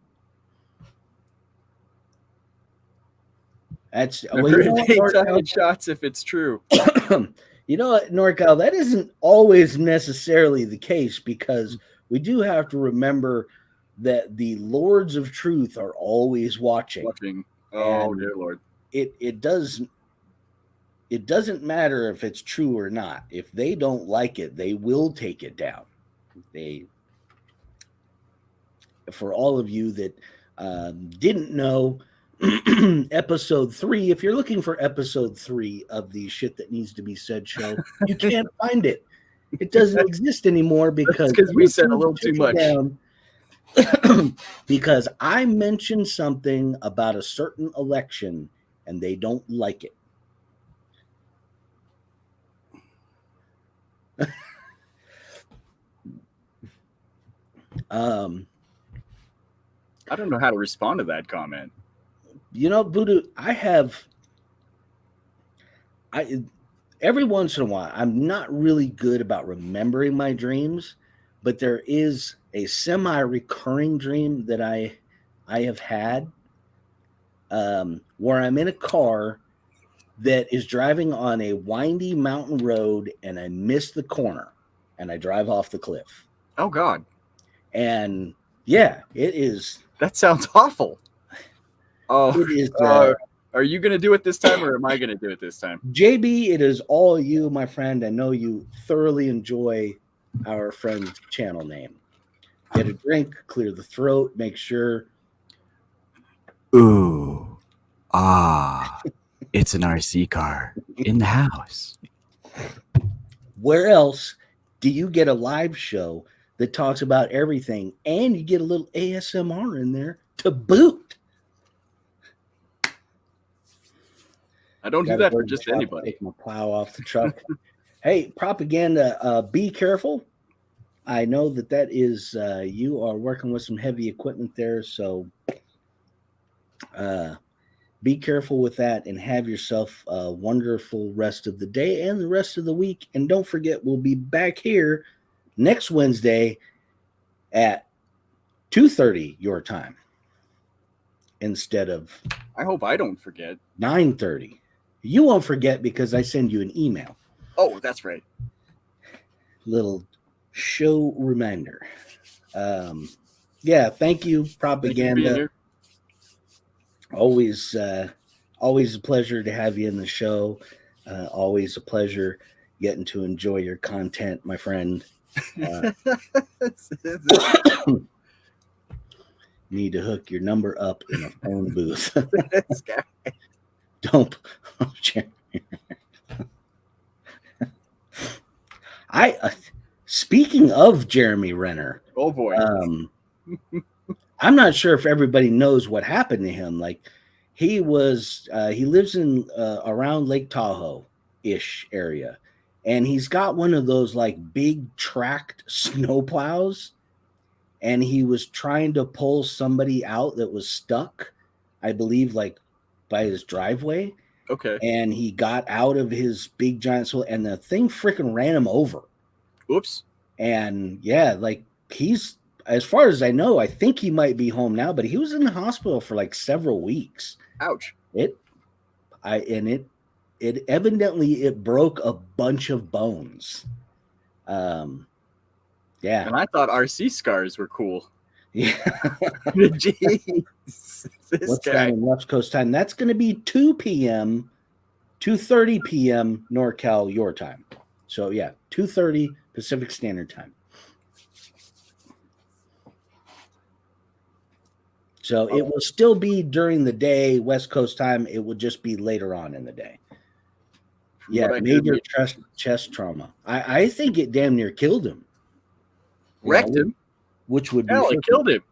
That's Remember, it ain't talking shots if it's true. You know what, NorCal, that isn't always necessarily the case, because we do have to remember that the Lords of Truth are always watching. Oh, dear Lord. It doesn't matter if it's true or not. If they don't like it, they will take it down. For all of you that didn't know, episode 3, if you're looking for episode 3 of the Shit That Needs to Be Said show, you can't find it. It doesn't exist anymore because we said a little too much. Because I mentioned something about a certain election and they don't like it. I don't know how to respond to that comment. You know, Voodoo, every once in a while, I'm not really good about remembering my dreams, but there is a semi-recurring dream that I have had, where I'm in a car that is driving on a windy mountain road and I miss the corner and I drive off the cliff. Oh, God. And yeah, it is. That sounds awful. Oh, it is. Are you going to do it this time, or am I going to do it this time? JB, it is all you, my friend. I know you thoroughly enjoy our friend's channel name. Get a drink, clear the throat, make sure. Ooh, it's an RC car in the house. Where else do you get a live show that talks about everything, and you get a little ASMR in there to boot? I don't do that for just anybody. Take my plow off the truck. Hey, propaganda, be careful. I know that is, you are working with some heavy equipment there, so be careful with that and have yourself a wonderful rest of the day and the rest of the week. And don't forget, we'll be back here next Wednesday at 2:30 your time instead of, I hope I don't forget, 9:30. You won't forget because I send you an email. Oh, that's right. Little show reminder. Yeah, thank you, propaganda. Always a pleasure to have you in the show. Always a pleasure getting to enjoy your content, my friend. Need to hook your number up in a phone booth. Don't. Speaking of Jeremy Renner. Oh boy. I'm not sure if everybody knows what happened to him. Like, he lives in around Lake Tahoe-ish area, and he's got one of those like big tracked snow plows, and he was trying to pull somebody out that was stuck, I believe, like by his driveway. Okay. And he got out of his big giant soul, and the thing freaking ran him over. Oops. And yeah, like, he's, as far as I know, I think he might be home now, but he was in the hospital for like several weeks. Ouch. It evidently broke a bunch of bones. Yeah. And I thought RC scars were cool. Yeah. Jeez. What's that in West Coast time? That's going to be 2 p.m., 2:30 p.m. NorCal your time. So yeah, 2:30 Pacific Standard Time. So it will still be during the day, West Coast time. It will just be later on in the day. Yeah, major chest trauma. I think it damn near killed him. Wrecked him? Which would be it killed him.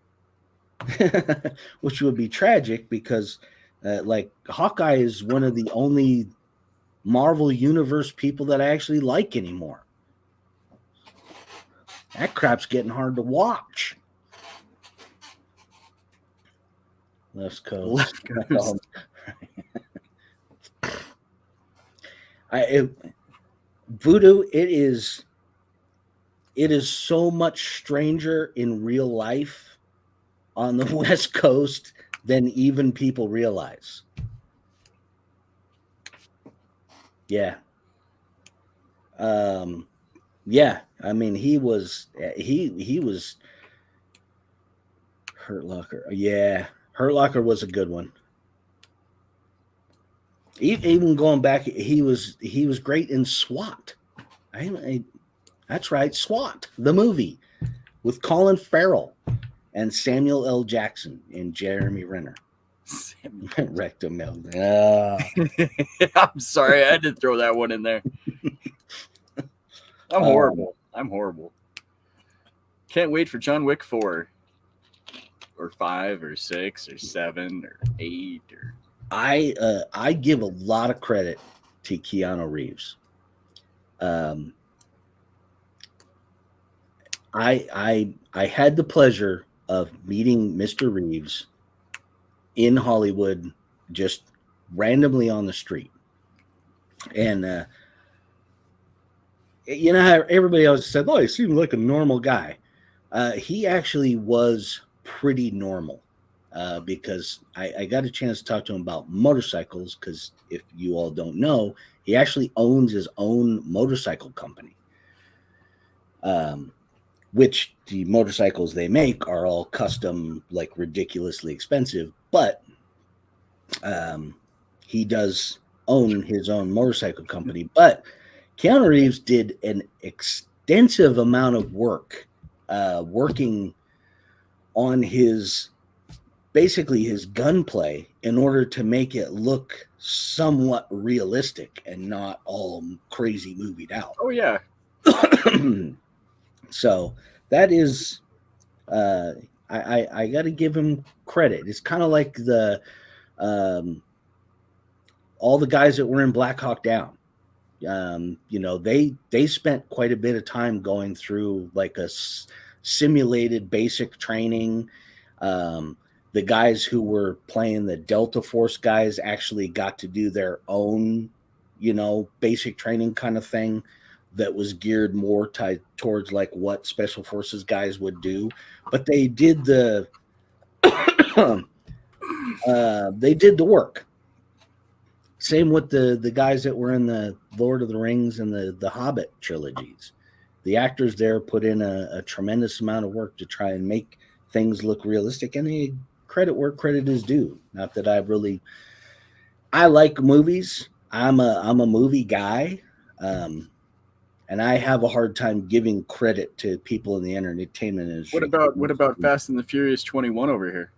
Which would be tragic because, like, Hawkeye is one of the only Marvel Universe people that I actually like anymore. That crap's getting hard to watch. Left Coast. Voodoo, it is so much stranger in real life on the West Coast than even people realize. Yeah. Yeah, I mean he was Hurt Locker. Yeah, Hurt Locker was a good one. Even going back, he was great in SWAT. That's right, SWAT, the movie with Colin Farrell and Samuel L. Jackson and Jeremy Renner. Rectum meld. I'm sorry, I had to throw that one in there. I'm horrible. I'm horrible. Can't wait for John Wick 4 or 5 or 6 or 7 or 8 or I give a lot of credit to Keanu Reeves. I had the pleasure of meeting Mr. Reeves in Hollywood, just randomly on the street, and you know how everybody else said, "Oh, he seemed like a normal guy." He actually was pretty normal. Because I got a chance to talk to him about motorcycles, because if you all don't know, he actually owns his own motorcycle company, which the motorcycles they make are all custom, like ridiculously expensive, but he does own his own motorcycle company. But Keanu Reeves did an extensive amount of work working on basically his gunplay in order to make it look somewhat realistic and not all crazy movied out. Oh yeah. So that is I got to give him credit. It's kind of like the all the guys that were in Black Hawk Down. You know, they spent quite a bit of time going through like a simulated basic training. The guys who were playing the Delta Force guys actually got to do their own, you know, basic training kind of thing that was geared more towards like what Special Forces guys would do. But they did the work. Same with the guys that were in the Lord of the Rings and the Hobbit trilogies. The actors there put in a tremendous amount of work to try and make things look realistic, and they credit where credit is due. Not that I like movies. I'm a movie guy, and I have a hard time giving credit to people in the entertainment industry. What about Fast and the Furious 21 over here?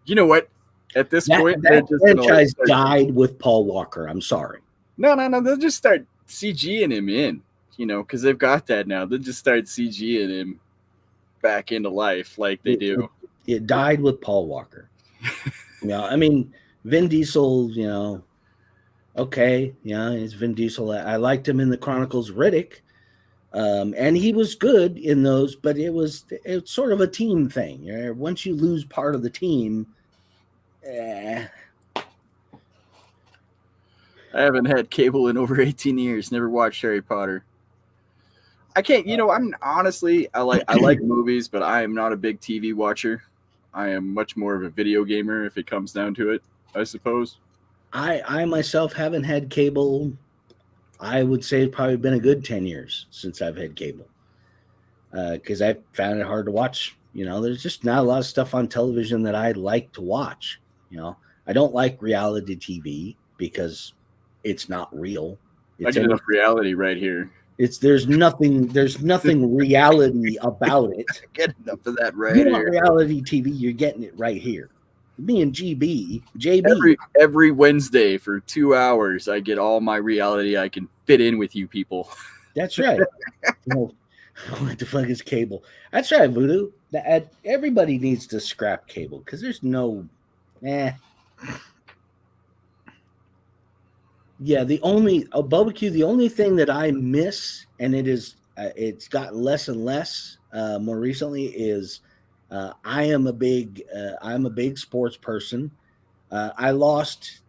You know what? At this point, that franchise died with Paul Walker. I'm sorry. No. They'll just start CGing him in, you know, because they've got that now. They'll just start CGing him back into life like they do. It died with Paul Walker. You know, I mean, Vin Diesel, you know, okay, yeah, it's Vin Diesel. I liked him in the Chronicles of Riddick, and he was good in those, but it's sort of a team thing. Once you lose part of the team, I haven't had cable in over 18 years. Never watched Harry Potter. I can't, you know, I'm honestly, I like movies, but I am not a big TV watcher. I am much more of a video gamer if it comes down to it, I suppose. I myself haven't had cable. I would say it's probably been a good 10 years since I've had cable. Because I found it hard to watch. You know, there's just not a lot of stuff on television that I like to watch. You know, I don't like reality TV because it's not real. I get enough reality right here. There's nothing reality about it. I get enough of that right you here. Want reality TV, you're getting it right here. Me and JB. Every Wednesday for 2 hours, I get all my reality I can fit in with you people. That's right. What the fuck is cable? That's right, Voodoo. Everybody needs to scrap cable because there's no. Yeah, the only barbecue. The only thing that I miss, and it's got less and less more recently, is I'm a big sports person. I lost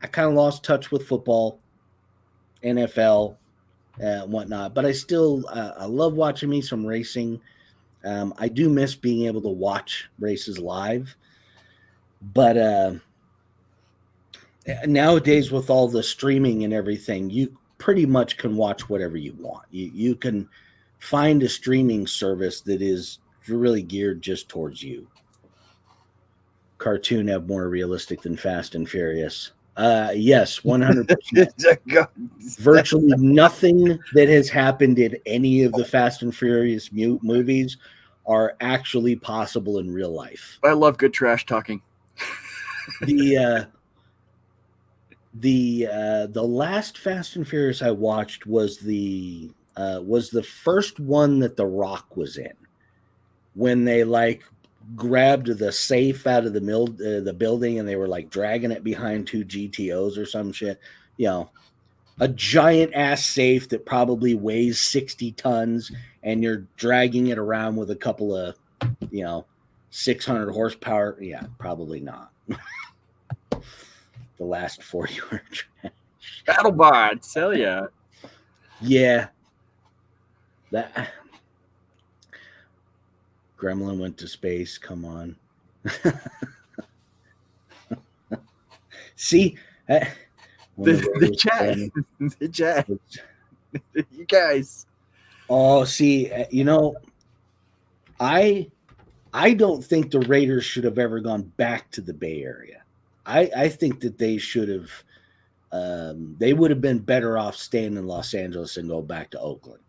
I kind of lost touch with football, NFL, whatnot. But I still I love watching me some racing. I do miss being able to watch races live, but nowadays with all the streaming and everything, you pretty much can watch whatever you want. You can find a streaming service that is really geared just towards you. Cartoon have more realistic than Fast and Furious. Yes, 100%. Virtually nothing that has happened in any of the Fast and Furious movies are actually possible in real life. I love good trash talking. The last Fast and Furious I watched was the first one that The Rock was in, when they like grabbed the safe out of the building and they were like dragging it behind 2 GTOs or some shit. You know, a giant ass safe that probably weighs 60 tons, and you're dragging it around with a couple of, 600 horsepower. Yeah, probably not. The last 40 were trash. BattleBots, hell yeah. Yeah. That Gremlin went to space. Come on. See? The chat. The chat. You guys. Oh, see, I don't think the Raiders should have ever gone back to the Bay Area. I think that they should have they would have been better off staying in Los Angeles and go back to Oakland.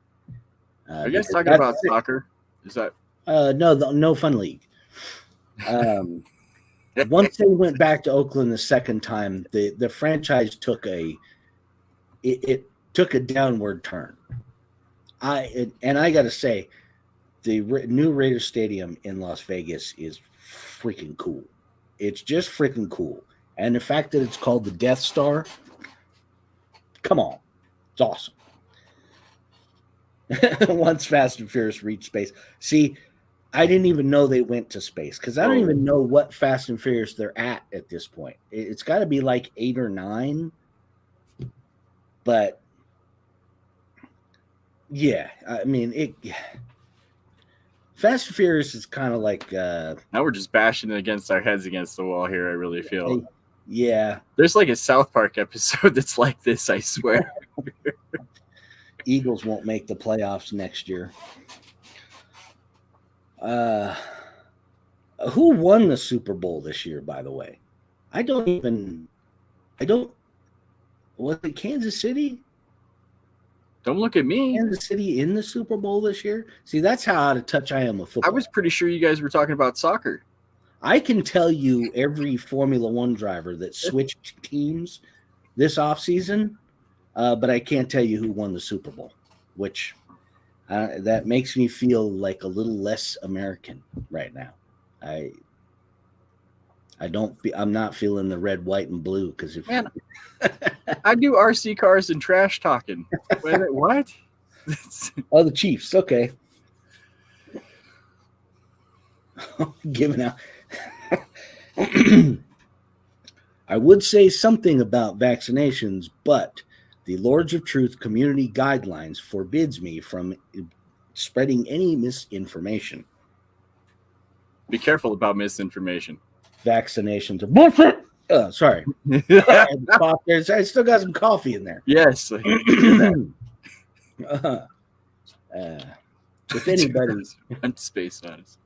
Are you guys talking about soccer? Is that no fun league. Once they went back to Oakland the second time, the franchise took a downward turn. I got to say, the new Raiders Stadium in Las Vegas is freaking cool. It's just freaking cool. And the fact that it's called the Death Star, come on, it's awesome. Once Fast and Furious reached space. See, I didn't even know they went to space because I don't even know what Fast and Furious they're at this point. It's got to be like 8 or 9. But yeah, I mean, Fast and Furious is kind of like now we're just bashing against our heads against the wall here. I really feel. Yeah, there's like a South Park episode that's like this. I swear. Eagles won't make the playoffs next year. Who won the Super Bowl this year, by the way? Was it Kansas City? Don't look at me. Kansas City in the Super Bowl this year? See, that's how out of touch I am with football. I was pretty sure you guys were talking about soccer. I can tell you every Formula One driver that switched teams this offseason, but I can't tell you who won the Super Bowl, which that makes me feel like a little less American right now. I'm not feeling the red, white, and blue because I do RC cars and trash talking. Wait, what? Oh, the Chiefs. Okay. Giving out. I would say something about vaccinations, but the Lords of Truth community guidelines forbids me from spreading any misinformation. Be careful about misinformation. Vaccinations are bullshit. Sorry. I still got some coffee in there. Yes. If anybody on space honest.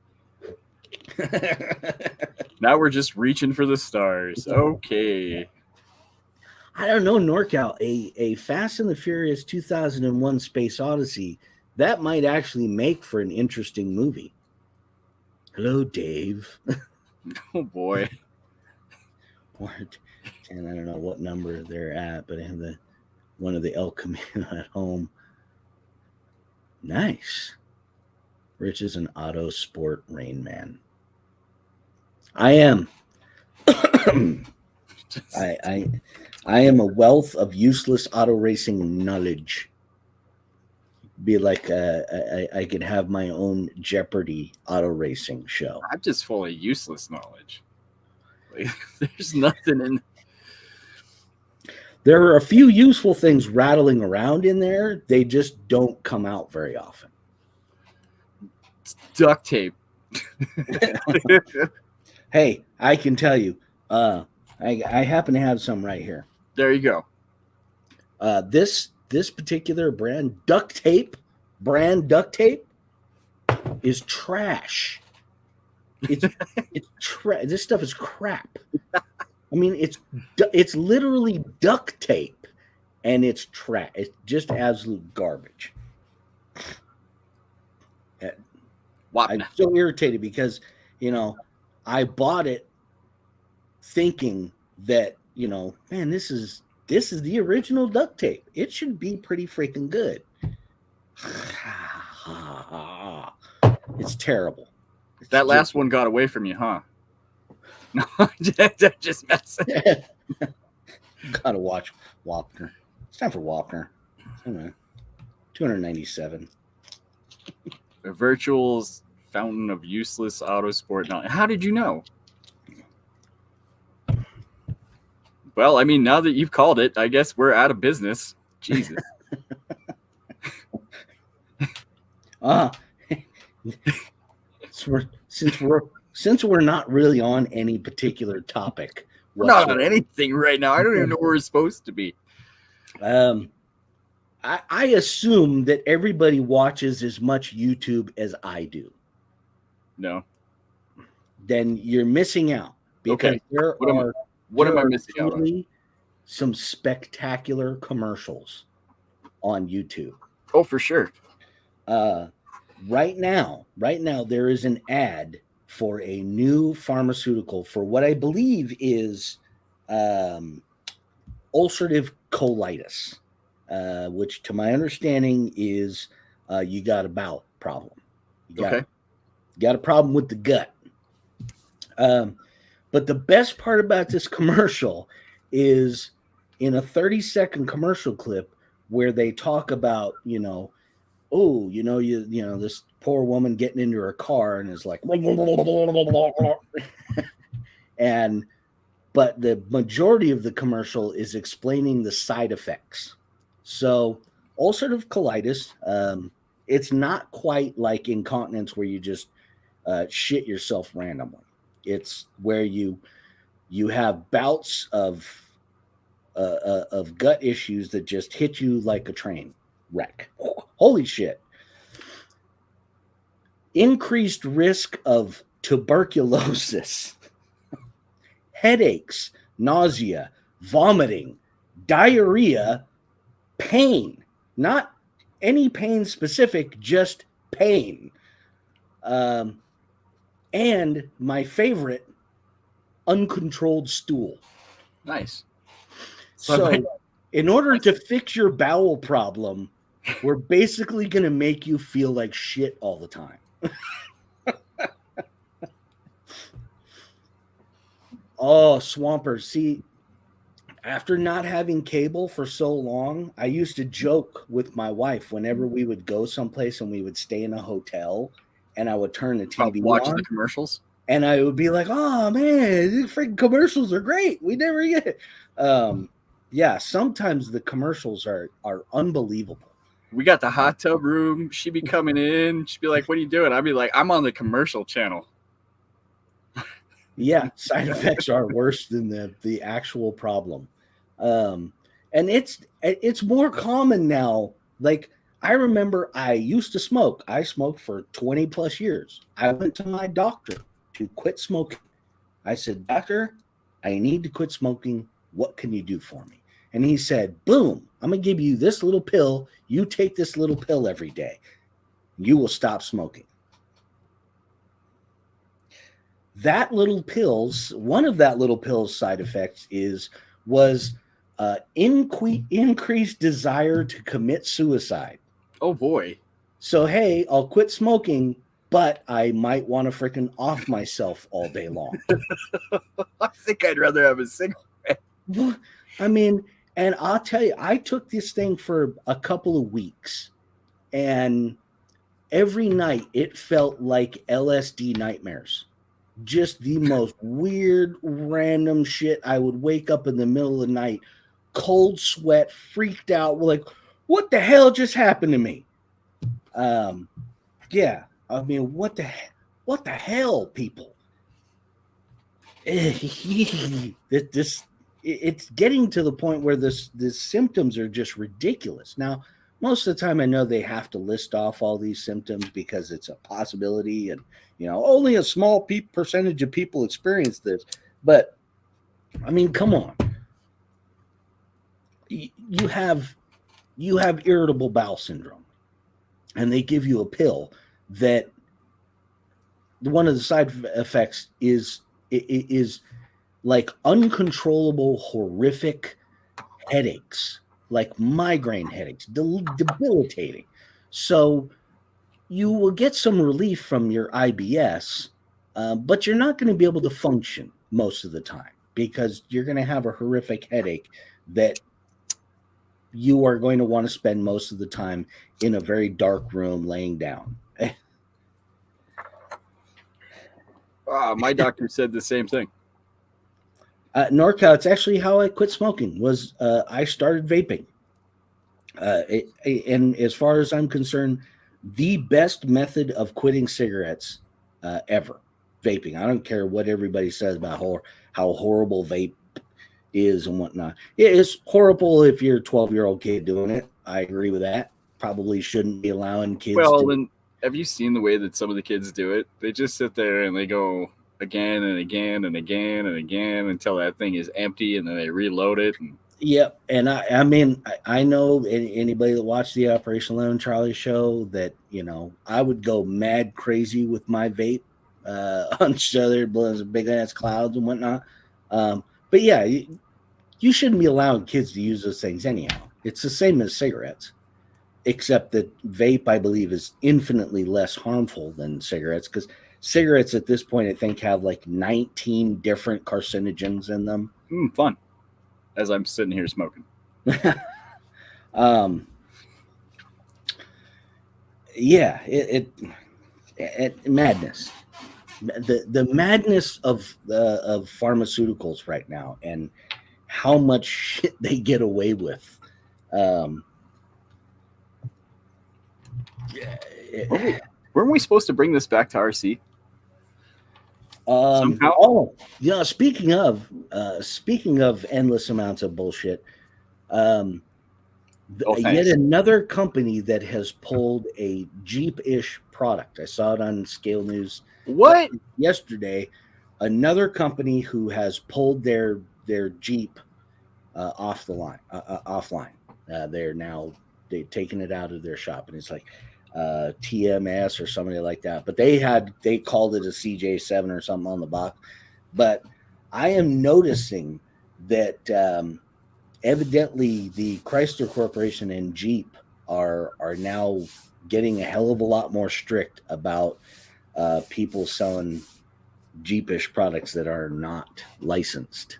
Now we're just reaching for the stars. Okay. I don't know, NorCal, a Fast and the Furious 2001 Space Odyssey, that might actually make for an interesting movie. Hello, Dave. Oh, boy. And I don't know what number they're at, but I have one of the El Camino at home. Nice. Rich is an auto sport Rain Man. I am. I am a wealth of useless auto racing knowledge. Be like I could have my own Jeopardy auto racing show. I'm just full of useless knowledge. Like, there's nothing in. There are a few useful things rattling around in there. They just don't come out very often. It's duct tape. Hey, I can tell you, I happen to have some right here. There you go. This particular brand duct tape is trash. It's this stuff is crap. I mean, it's literally duct tape, and it's trash. It's just absolute garbage. I'm so irritated because, I bought it thinking that, man, this is the original duct tape. It should be pretty freaking good. It's terrible. That last one got away from you, huh? No, just messing. Gotta watch Wapner. It's time for Wapner. 297. A virtual's fountain of useless auto sport knowledge. How did you know? Well, I mean, now that you've called it, I guess we're out of business. Jesus. Since we're not really on any particular topic, we're not on anything right now. I don't even know where we're supposed to be. I assume that everybody watches as much YouTube as I do. No. Then you're missing out because what am I missing out on? Some spectacular commercials on YouTube. Oh, for sure. Right now, there is an ad for a new pharmaceutical for what I believe is ulcerative colitis, which to my understanding is you got a bowel problem. You got a problem with the gut. But the best part about this commercial is in a 30-second commercial clip where they talk about, this poor woman getting into her car and is like, but the majority of the commercial is explaining the side effects. So ulcerative colitis, it's not quite like incontinence where you just shit yourself randomly. It's where you have bouts of gut issues that just hit you like a train wreck. Holy shit. Increased risk of tuberculosis, headaches, nausea, vomiting, diarrhea, pain. Not any pain specific, just pain. And my favorite, uncontrolled stool. Nice. So in order to fix your bowel problem, we're basically going to make you feel like shit all the time. Oh, Swampers. See, after not having cable for so long, I used to joke with my wife whenever we would go someplace and we would stay in a hotel and I would turn the TV watching on, the commercials. And I would be like, oh, man, these freaking commercials are great. We never get it. Yeah, sometimes the commercials are unbelievable. We got the hot tub room. She'd be coming in. She'd be like, what are you doing? I'd be like, I'm on the commercial channel. Yeah, side effects are worse than the actual problem. And it's more common now. Like, I remember I used to smoke. I smoked for 20 plus years. I went to my doctor to quit smoking. I said, doctor, I need to quit smoking. What can you do for me? And he said, boom, I'm going to give you this little pill. You take this little pill every day. You will stop smoking. One of that little pill's side effects was increased desire to commit suicide. Oh, boy. So, hey, I'll quit smoking, but I might want to freaking off myself all day long. I think I'd rather have a cigarette. I mean, and I'll tell you, I took this thing for a couple of weeks, and every night it felt like LSD nightmares. Just the most weird, random shit. I would wake up in the middle of the night cold sweat, freaked out. We're like, what the hell just happened to me? Yeah, I mean, what the hell, people? It's getting to the point where the symptoms are just ridiculous. Now, most of the time, I know they have to list off all these symptoms because it's a possibility, and only a small percentage of people experience this. But I mean, come on, you have irritable bowel syndrome, and they give you a pill that one of the side effects is like uncontrollable, horrific headaches, like migraine headaches, debilitating. So you will get some relief from your IBS, but you're not going to be able to function most of the time because you're going to have a horrific headache that you are going to want to spend most of the time in a very dark room laying down. My doctor said the same thing. NorCal, it's actually how I quit smoking. Was I started vaping, and as far as I'm concerned, the best method of quitting cigarettes ever. Vaping. I don't care what everybody says about how horrible vape is and whatnot. It's horrible if you're a 12-year-old kid doing it. I agree with that. Probably shouldn't be allowing kids. Well, and have you seen the way that some of the kids do it? They just sit there and they go again and again and again and again until that thing is empty, and then they reload it. Yep. And I mean, I know anybody that watched the Operation Lemon Charlie show that, I would go mad crazy with my vape on other big ass clouds and whatnot. But yeah, you shouldn't be allowing kids to use those things anyhow. It's the same as cigarettes, except that vape, I believe, is infinitely less harmful than cigarettes, because cigarettes at this point, I think, have like 19 different carcinogens in them. Fun. As I'm sitting here smoking. Yeah, it madness. The madness of pharmaceuticals right now, and how much shit they get away with. Weren't we supposed to bring this back to RC? Somehow? Oh, yeah. Speaking of endless amounts of bullshit, yet another company that has pulled a Jeep-ish product. I saw it on Scale News. What? Yesterday, another company who has pulled their Jeep offline. They've taken it out of their shop, and it's like TMS or somebody like that. But they called it a CJ7 or something on the box. But I am noticing that evidently the Chrysler Corporation and Jeep are now getting a hell of a lot more strict about people selling Jeep-ish products that are not licensed.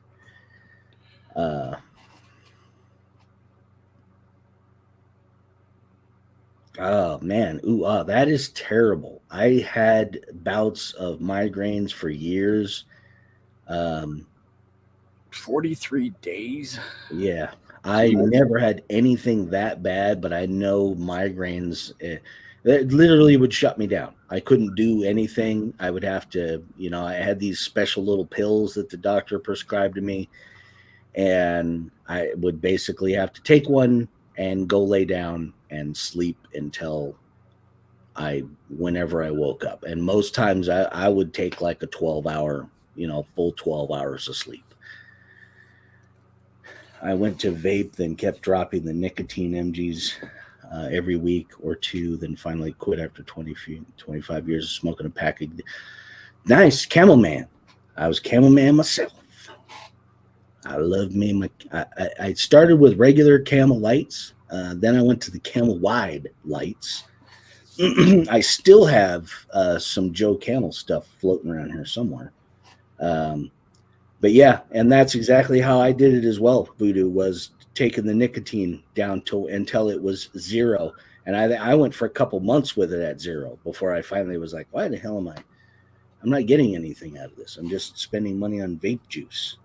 Oh man, that is terrible. I had bouts of migraines for years. 43 days. Yeah, I never had anything that bad, but I know migraines. That literally would shut me down. I couldn't do anything. I would have to, I had these special little pills that the doctor prescribed to me, and I would basically have to take one and go lay down and sleep until whenever I woke up. And most times I would take like a 12-hour, full 12 hours of sleep. I went to vape, then kept dropping the nicotine MGs every week or two, then finally quit after 25 years of smoking a pack of nice Camel Man. I was Camel Man myself. I love me. I started with regular Camel Lights. Then I went to the Camel Wide Lights. I still have some Joe Camel stuff floating around here somewhere. But yeah, and that's exactly how I did it as well. Voodoo was taking the nicotine down until it was zero. And I went for a couple months with it at zero before I finally was like, why the hell am I'm not getting anything out of this. I'm just spending money on vape juice.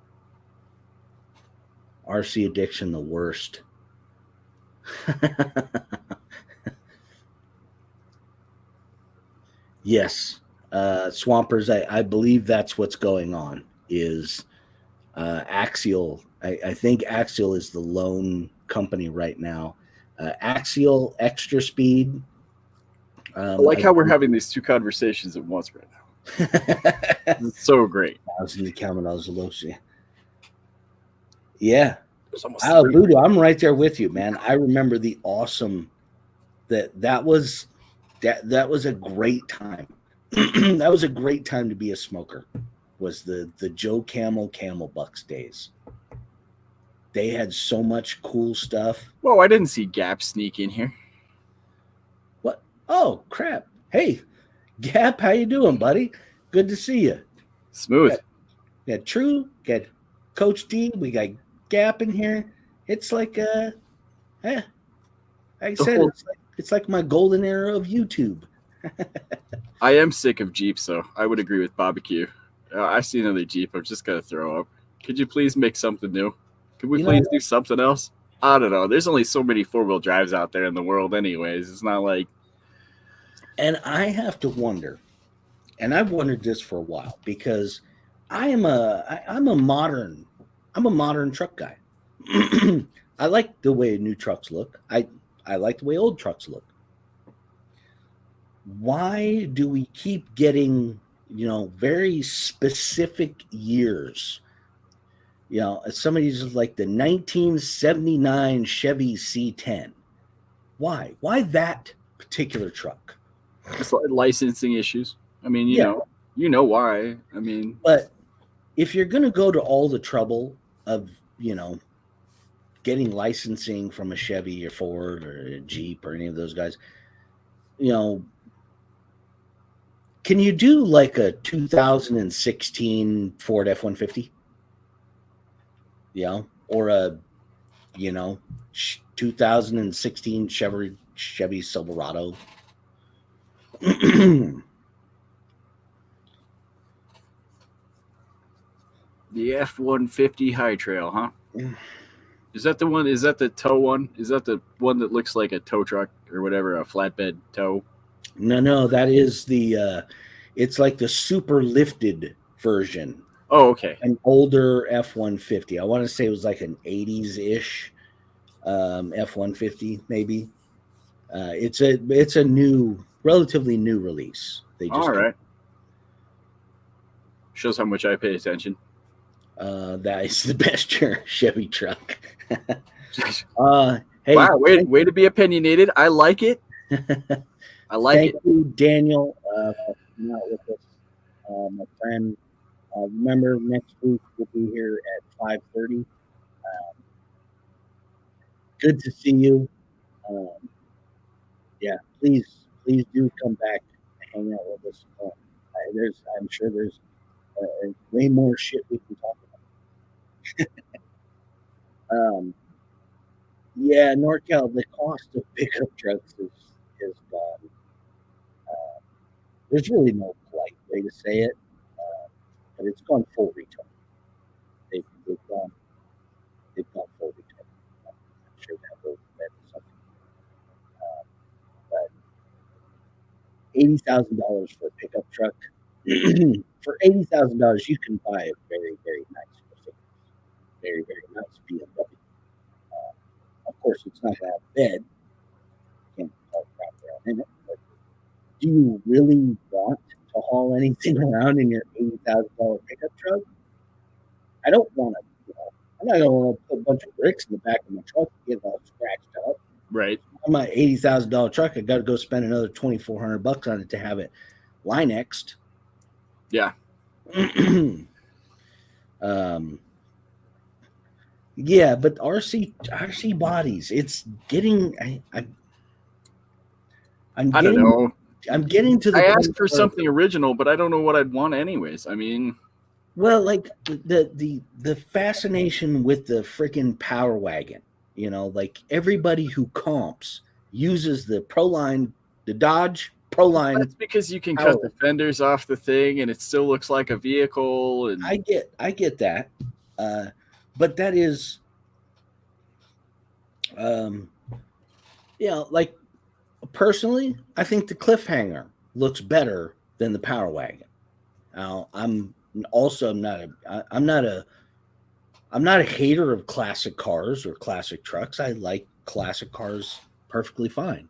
RC addiction, the worst. Yes, Swampers. I believe that's what's going on. Is Axial? I think Axial is the lone company right now. Axial Extra Speed. I like how we're having these two conversations at once right now. It's so great. Yeah. Voodoo, I'm right there with you, man. I remember the awesome that was a great time. That was a great time to be a smoker. Was the Joe Camel Bucks days. They had so much cool stuff. Whoa, I didn't see Gap sneak in here. What? Oh, crap. Hey, Gap, how you doing, buddy? Good to see you. Smooth. Got True, got Coach D, we got Gap in here. It's like like I said, it's like my golden era of YouTube. I am sick of Jeeps, so I would agree with barbecue. I see another Jeep. I'm just gonna throw up. Could you please make something new? Could we please do something else? I don't know. There's only so many 4-wheel drives out there in the world, anyways. It's not like. And I have to wonder, and I've wondered this for a while because I'm a modern truck guy. I like the way new trucks look. I like the way old trucks look. Why do we keep getting, very specific years? Somebody's like the 1979 Chevy C10. Why? Why that particular truck? It's like licensing issues. I mean, you know why. I mean, but if you're going to go to all the trouble of, getting licensing from a Chevy or Ford or a Jeep or any of those guys, can you do like a 2016 Ford F-150? Or a, 2016 Chevy Silverado? The F-150 High Trail, huh? Is that the one? Is that the tow one? Is that the one that looks like a tow truck or whatever, a flatbed tow? No, that is the it's like the super lifted version. Oh, okay. An older F-150. I want to say it was like an 80s-ish F-150, maybe. It's a relatively new release. They just all right. Shows how much I pay attention. That is the best Chevy truck. Hey, wow, way to be opinionated. I like it. I like it. Thank you, Daniel, for coming out with us, my friend. Remember, next week we'll be here at 5:30. Good to see you. Yeah, please do come back and hang out with us. I'm sure there's way more shit we can talk about. Yeah, NorCal, the cost of pickup trucks is gone. There's really no polite way to say it, but it's gone full retail. They've gone full retail. I'm sure that will mean something. But $80,000 for a pickup truck. For $80,000, you can buy a very, very nice Mercedes, very, very nice BMW. Of course, it's not going to have a bed. You can't haul crap around in it. But do you really want to haul anything around in your $80,000 pickup truck? I don't want to. I'm not going to want to put a bunch of bricks in the back of my truck and get it all scratched up. Right. On my $80,000 truck, I got to go spend another $2,400 on it to have it Linexed. Yeah. Yeah, but RC bodies, it's getting. I don't know. I'm getting to the. I asked for something original, but I don't know what I'd want anyways. I mean, well, like the fascination with the freaking Power Wagon. Like everybody who comps uses the Proline, the Dodge Proline. That's because you can cut the fenders off the thing, and it still looks like a vehicle. And I get that, but that is Um, like personally, I think the Cliffhanger looks better than the Power Wagon. Now, I'm not a hater of classic cars or classic trucks. I like classic cars perfectly fine.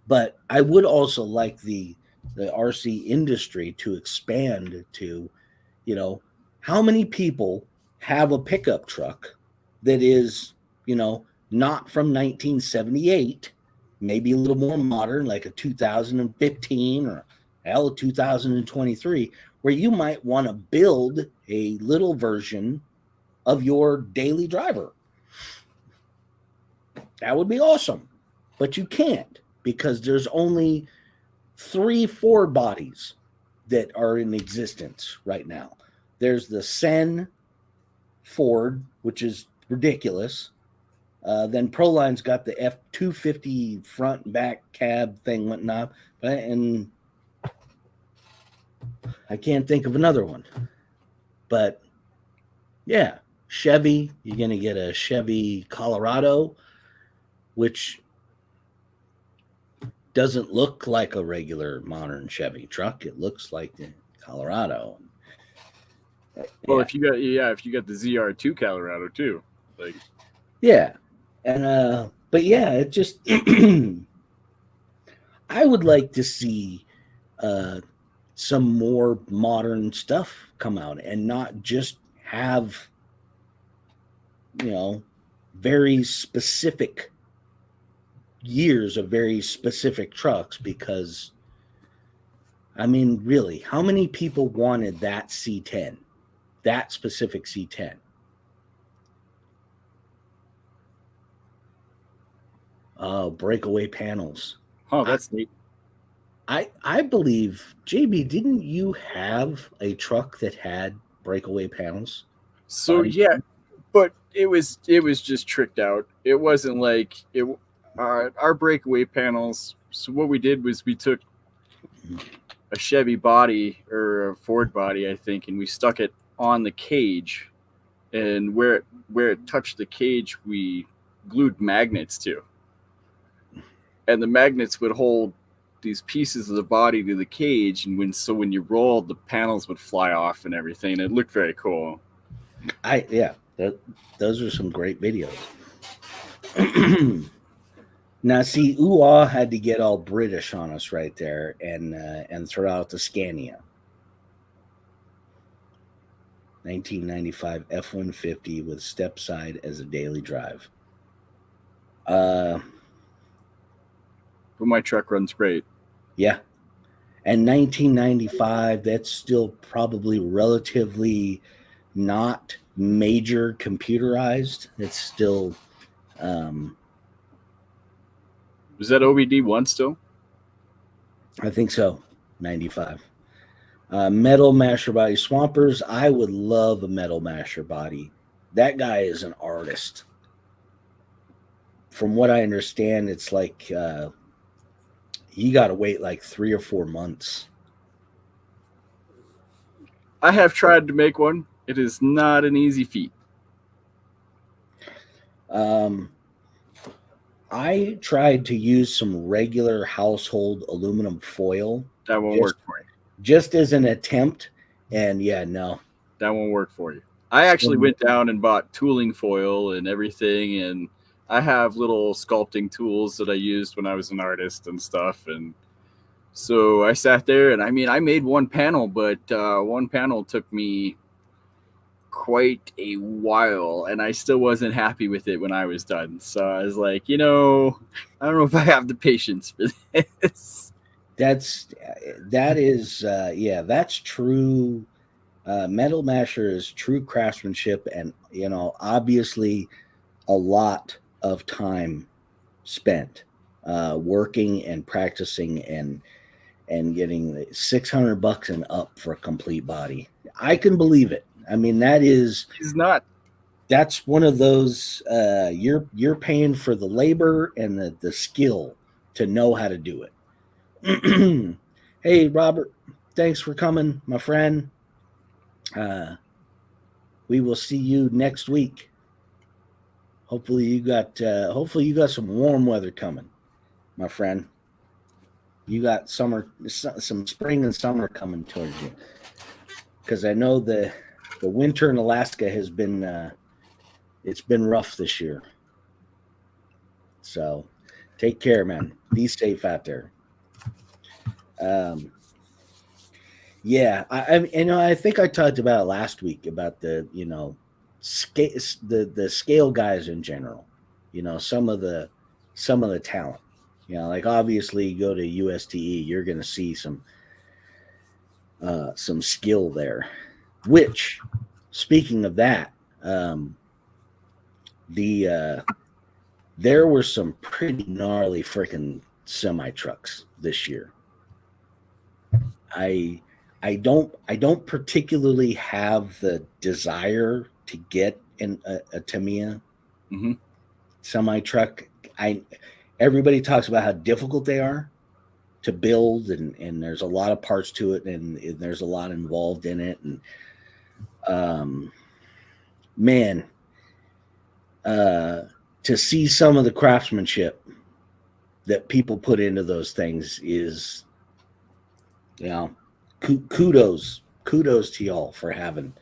But I would also like the RC industry to expand to, you know, how many people have a pickup truck that is, not from 1978, maybe a little more modern, like a 2015 or hell, 2023, where you might want to build a little version of your daily driver. That would be awesome. But you can't because there's only 3 Ford bodies that are in existence right now. There's the Sen Ford, which is ridiculous. Then Proline's got the F250 front and back cab thing, whatnot. And I can't think of another one. But yeah, Chevy, you're going to get a Chevy Colorado, which doesn't look like a regular modern Chevy truck. It looks like the Colorado. Well, if you got the ZR2 Colorado too, like yeah, and but yeah, it just I would like to see some more modern stuff come out and not just have very specific years of very specific trucks, because I mean, really, how many people wanted that C10, that specific C10? Breakaway panels. oh, that's neat. I believe, JB, didn't you have a truck that had breakaway panels? So yeah, but it was just tricked out. It wasn't like it. Our breakaway panels. So what we did was we took a Chevy body or a Ford body, I think, and we stuck it on the cage, and where it touched the cage, we glued magnets to, and the magnets would hold these pieces of the body to the cage, and when you rolled, the panels would fly off and everything. It looked very cool. Those are some great videos. Now, see, UA had to get all British on us right there and throw out the Scania. 1995 F-150 with step side as a daily drive. But my truck runs great. Yeah. And 1995, that's still probably relatively not major computerized. It's still Was that OBD1 still? I think so. 95. Metal Masher Body Swampers. I would love a Metal Masher Body. That guy is an artist. From what I understand, it's like you got to wait like 3 or 4 months. I have tried to make one. It is not an easy feat. I tried to use some regular household aluminum foil. That won't work for you. Just as an attempt, and yeah, no. That won't work for you. I actually went down and bought tooling foil and everything, and I have little sculpting tools that I used when I was an artist and stuff, and so I sat there, and I mean, I made one panel, but one panel took me quite a while, and I still wasn't happy with it when I was done. So I was like, I don't know if I have the patience for this. That's true. Metal Masher is true craftsmanship, and obviously a lot of time spent working and practicing and getting $600 and up for a complete body. I can believe it. I mean, that's one of those you're paying for the labor and the skill to know how to do it. Hey, Robert, thanks for coming, my friend. We will see you next week. Hopefully you got some warm weather coming, my friend. You got some spring and summer coming towards you. Because I know the winter in Alaska has been it's been rough this year. So take care, man. Be safe out there. Yeah, I think I talked about it last week about the scale the scale guys in general. Some of the talent. Like obviously you go to USTE, you're going to see some skill there. Which, speaking of that, there were some pretty gnarly freaking semi trucks this year. I don't particularly have the desire to get a Tamiya semi truck. Everybody talks about how difficult they are to build, and there's a lot of parts to it, and there's a lot involved in it, and man, to see some of the craftsmanship that people put into those things is, kudos to y'all for having.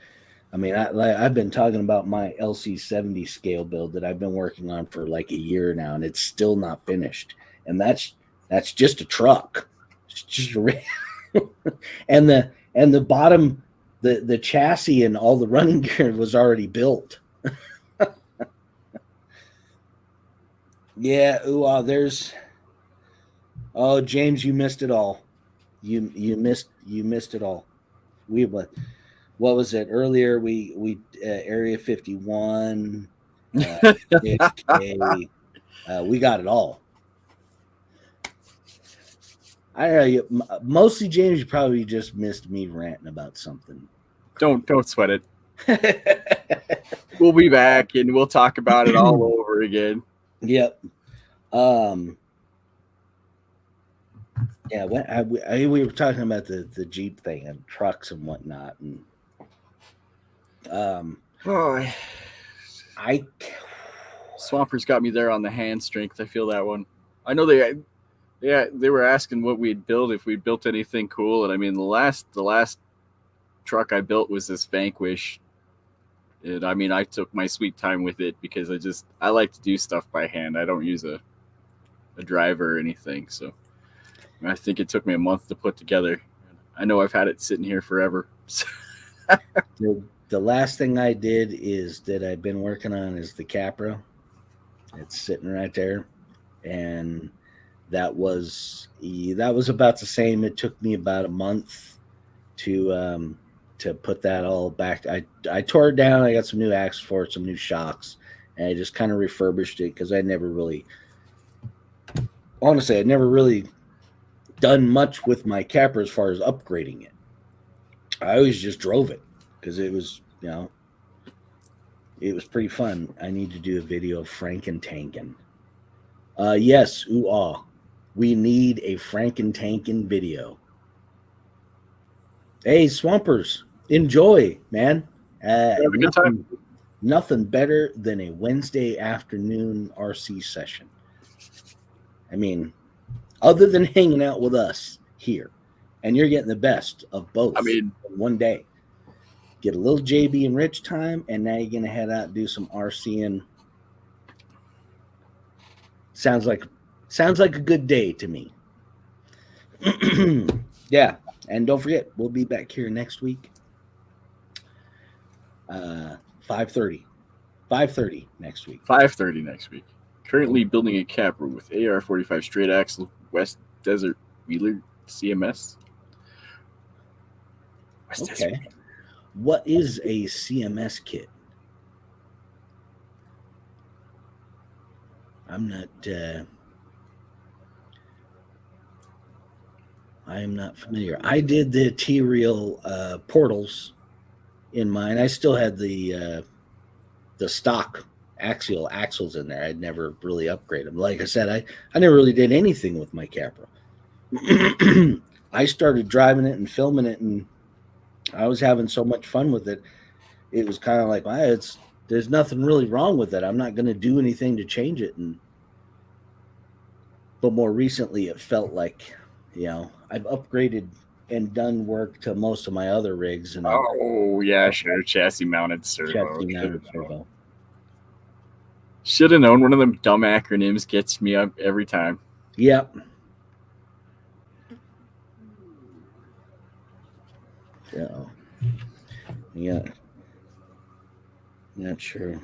I mean, I've been talking about my LC70 scale build that I've been working on for like a year now, and it's still not finished. And that's just a truck. It's just and the bottom, the chassis and all the running gear was already built. Yeah, there's. Oh, James, you missed it all. You missed it all. What was it earlier? We Area 51, 6K, we got it all. I don't know. Mostly, James, you probably just missed me ranting about something. Don't sweat it. We'll be back and we'll talk about it all over again. Yep. Yeah, we were talking about the Jeep thing and trucks and whatnot, and Swampers got me there on the hand strength. I feel that one. I know they were asking what we'd build, if we built anything cool, and I mean the last truck I built was this Vanquish. And I mean I took my sweet time with it because I like to do stuff by hand. I don't use a driver or anything, so I think it took me a month to put together. I know I've had it sitting here forever. The last thing I did that I've been working on is the Capra. It's sitting right there, and that was about the same. It took me about a month to put that all back. I tore it down. I got some new axles for it, some new shocks, and I just kind of refurbished it because I'd never really done much with my Capra as far as upgrading it. I always just drove it because it was, it was pretty fun. I need to do a video of Frankentankin. Yes, we need a Frankentankin video. Hey, Swampers, enjoy, man. Have a good time. Nothing better than a Wednesday afternoon RC session. I mean, other than hanging out with us here, and you're getting the best of both. I mean, in one day. Get a little JB and Rich time, and now you're going to head out and do some RCing. Sounds like a good day to me. Yeah, and don't forget, we'll be back here next week. 5:30 next week. 5:30 next week. Currently building a Capra with AR-45 straight axle West Desert Wheeler CMS. Okay. Desert. What is a CMS kit? I am not familiar. I did the T-Reel portals in mine. I still had the stock axles in there. I'd never really upgraded them. Like I said, I never really did anything with my Capra. I started driving it and filming it, and I was having so much fun with it. It was kind of like, there's nothing really wrong with it. I'm not going to do anything to change it. But more recently, it felt like, I've upgraded and done work to most of my other rigs, and Oh yeah, sure. Chassis mounted servo. chassis mounted servo. Should have known. One of them dumb acronyms gets me up every time. Yep. So, yeah. Not sure.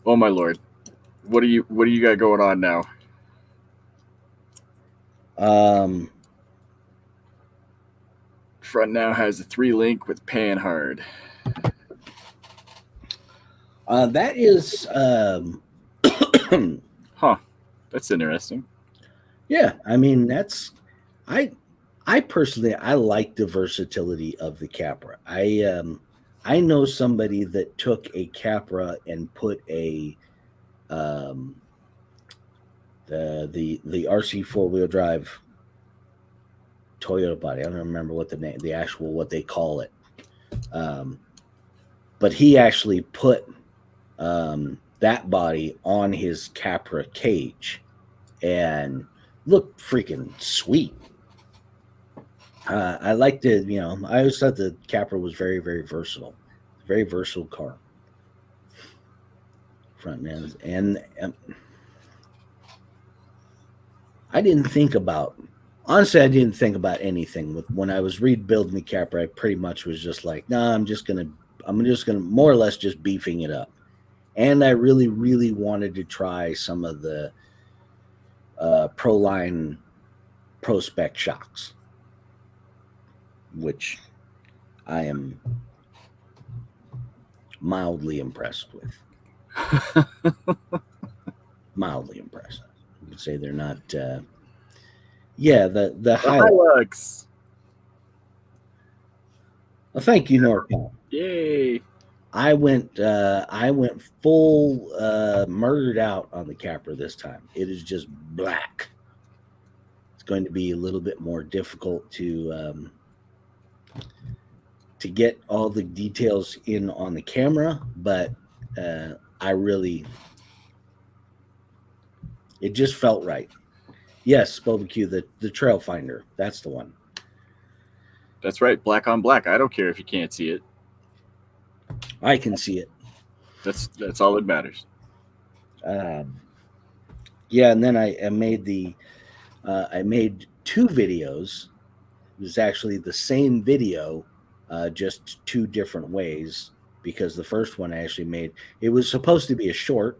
Oh my lord. What do you got going on now? Front now has a 3-link with pan hard. That is Huh. That's interesting. Yeah, I mean I personally I like the versatility of the Capra. I know somebody that took a Capra and put a the RC 4-wheel drive Toyota body. I don't remember what the actual what they call it. But he actually put that body on his Capra cage and looked freaking sweet. I liked it. I always thought the Capra was very, very versatile. Very versatile car. Front ends. And I didn't think about, honestly, I didn't think about anything. When I was rebuilding the Capra, I pretty much was just like, nah, I'm just gonna more or less just beefing it up. And I really, really wanted to try some of the Proline Pro-Spec shocks, which I am mildly impressed with. Mildly impressed. I would say they're not. The Hilux. Well, thank you, NorCal. Yay! I went full murdered out on the Capra this time. It is just black. It's going to be a little bit more difficult to get all the details in on the camera, but it just felt right. Yes, Bobecue, the Trail Finder, that's the one. That's right, black on black. I don't care if you can't see it. I can see it. That's all that matters. Yeah, and then I made I made 2 videos. It was actually the same video, just 2 different ways, because the first one I actually made, it was supposed to be a short,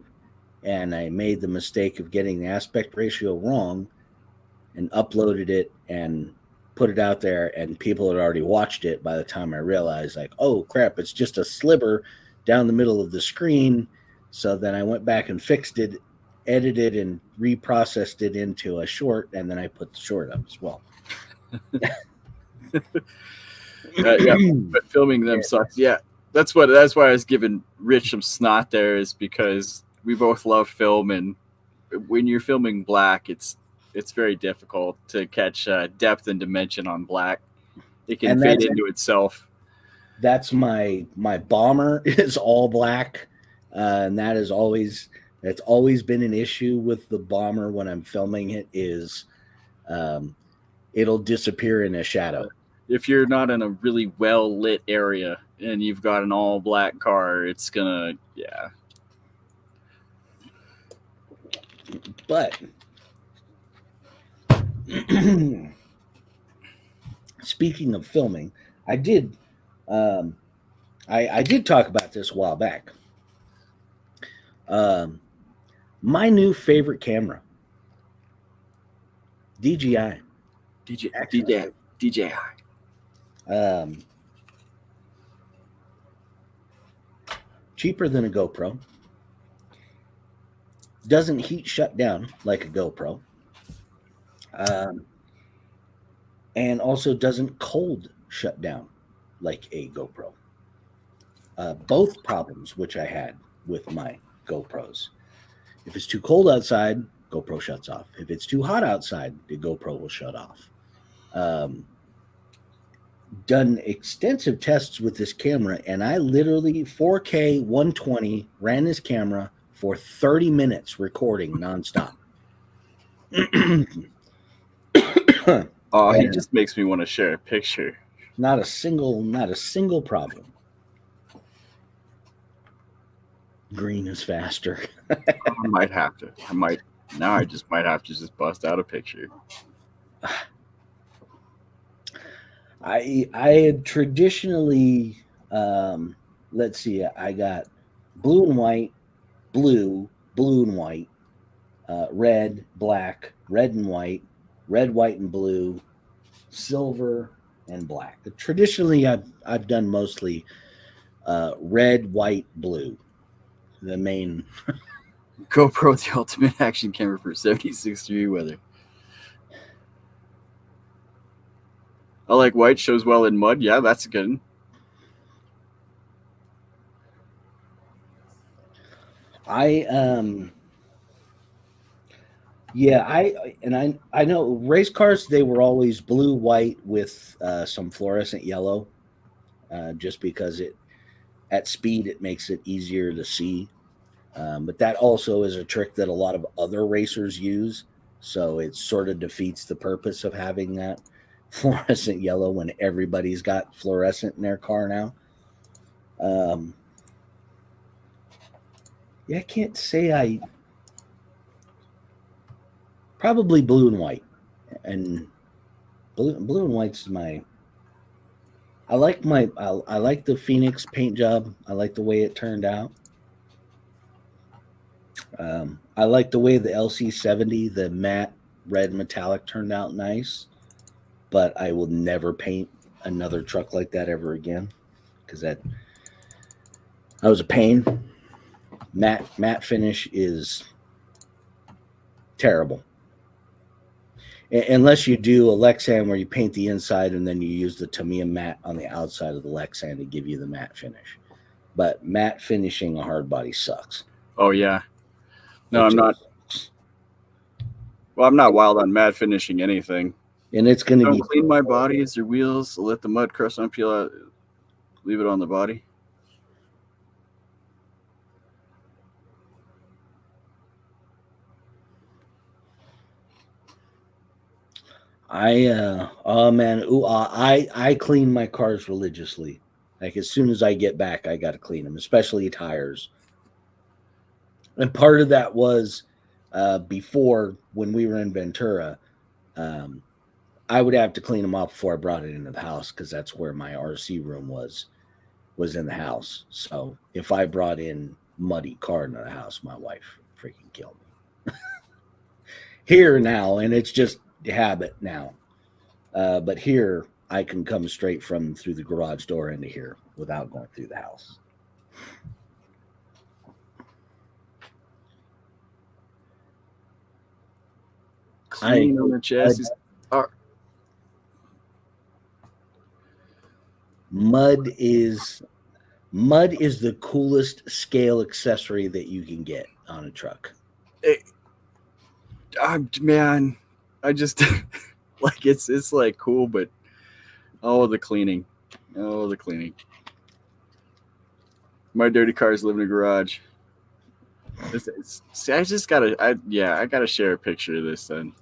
and I made the mistake of getting the aspect ratio wrong and uploaded it and put it out there, and people had already watched it by the time I realized, like, oh crap, it's just a sliver down the middle of the screen. So then I went back and fixed it, edited and reprocessed it into a short, and then I put the short up as well. Yeah, but filming them sucks. Yeah, that's why I was giving Rich some snot there, is because we both love film, and when you're filming black, it's very difficult to catch depth and dimension on black. It can fade into itself. That's my bomber is all black, and that's always been an issue with the bomber when I'm filming it, is it'll disappear in a shadow. If you're not in a really well lit area and you've got an all black car, it's gonna, yeah. But speaking of filming, I did talk about this a while back. My new favorite camera, DJI. DJI. Cheaper than a GoPro. Doesn't heat shut down like a GoPro. And also doesn't cold shut down like a GoPro. Both problems which I had with my GoPros. If it's too cold outside, GoPro shuts off. If it's too hot outside, the GoPro will shut off. done extensive tests with this camera, and I literally 4K 120 ran this camera for 30 minutes recording nonstop. Oh, he And just makes me want to share a picture. not a single problem. Green is faster. I might have to. I just might have to just bust out a picture. I had traditionally, let's see, I got blue and white, blue and white, red, black, red and white, red, white and blue, silver and black. Traditionally, I've done mostly red, white, blue. The main GoPro, the ultimate action camera for 76-degree weather. I like white, shows well in mud. Yeah, that's a good one. I know race cars, they were always blue, white with some fluorescent yellow, just because at speed it makes it easier to see. But that also is a trick that a lot of other racers use, so it sort of defeats the purpose of having that fluorescent yellow when everybody's got fluorescent in their car now. I can't say I probably blue and white, and blue and white's my. I like the Phoenix paint job. I like the way it turned out. I like the way the LC70, the matte red metallic, turned out nice, but I will never paint another truck like that ever again, because that was a pain. Matte finish is terrible. Unless you do a Lexan where you paint the inside and then you use the Tamiya matte on the outside of the Lexan to give you the matte finish. But matte finishing a hard body sucks. Oh, yeah. No, I'm not. Well, I'm not wild on matte finishing anything. And it's going to be clean my bodies or wheels. Let the mud crust on peel out. Leave it on the body. I clean my cars religiously. Like as soon as I get back, I got to clean them, especially tires. And part of that was before, when we were in Ventura, I would have to clean them off before I brought it into the house, because that's where my RC room was in the house. So if I brought in muddy car into the house, my wife freaking killed me. Here now, and it's just habit now. But here I can come straight from through the garage door into here without going through the house. Clean on the chassis. Mud is the coolest scale accessory that you can get on a truck. Man, I just like it's like cool, but the cleaning. My dirty cars live in a garage. I gotta share a picture of this then.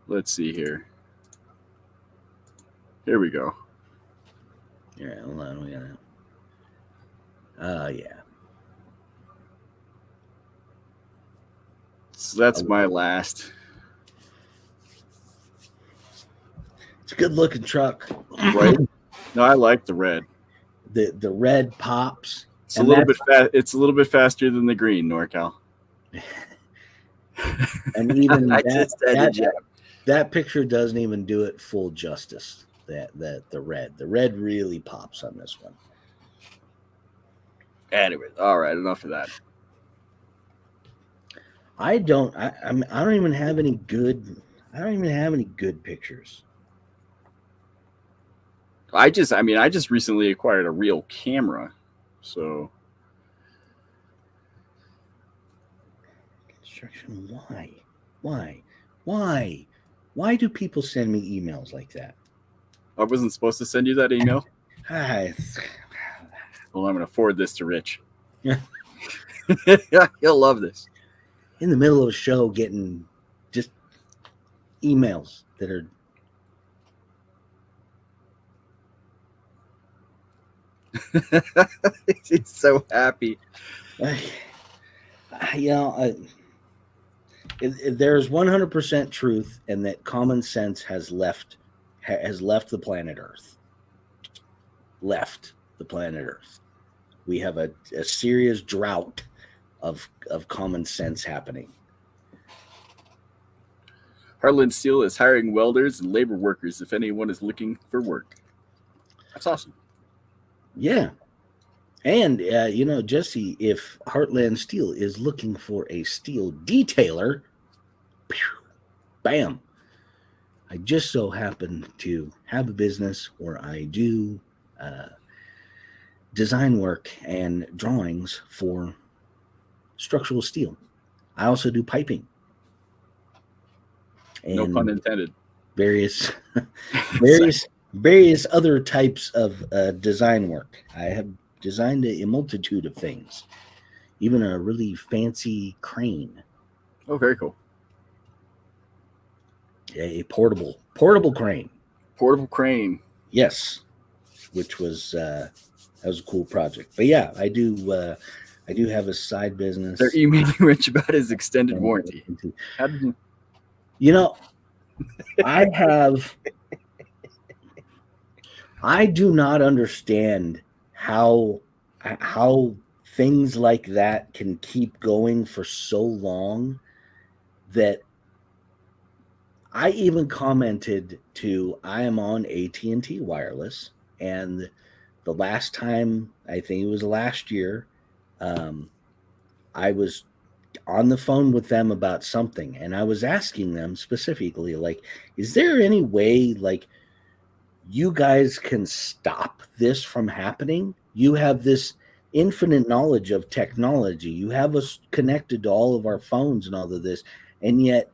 Let's see here. Here we go. Yeah, hold on, we gotta. Yeah. So that's my last. It's a good looking truck, right? No, I like the red. The red pops. It's a little bit fast. It's a little bit faster than the green, NorCal. And even that picture doesn't even do it full justice. The red really pops on this one. Anyway, all right, enough of that. I don't even have any good pictures. I just recently acquired a real camera, so. Construction, why do people send me emails like that? I wasn't supposed to send you that email. Ah, Well, I'm going to forward this to Rich. Yeah. He'll love this. In the middle of a show, getting just emails that are. He's so happy. There's 100% truth, and that common sense has left the planet Earth. Left the planet Earth. We have a serious drought of common sense happening. Heartland Steel is hiring welders and labor workers if anyone is looking for work. That's awesome. Yeah. And, Jesse, if Heartland Steel is looking for a steel detailer, bam. I just so happen to have a business where I do design work and drawings for structural steel. I also do piping. And no pun intended. Various other types of design work. I have designed a multitude of things, even a really fancy crane. Oh, very cool. A portable crane. Portable crane. Yes, which was that was a cool project. But yeah, I do have a side business. They're emailing Rich about his extended warranty. How did you? I do not understand how things like that can keep going for so long, that I even commented I am on AT&T wireless, and the last time, I think it was last year, I was on the phone with them about something, and I was asking them specifically, like, is there any way, like, you guys can stop this from happening? You have this infinite knowledge of technology. You have us connected to all of our phones and all of this, and yet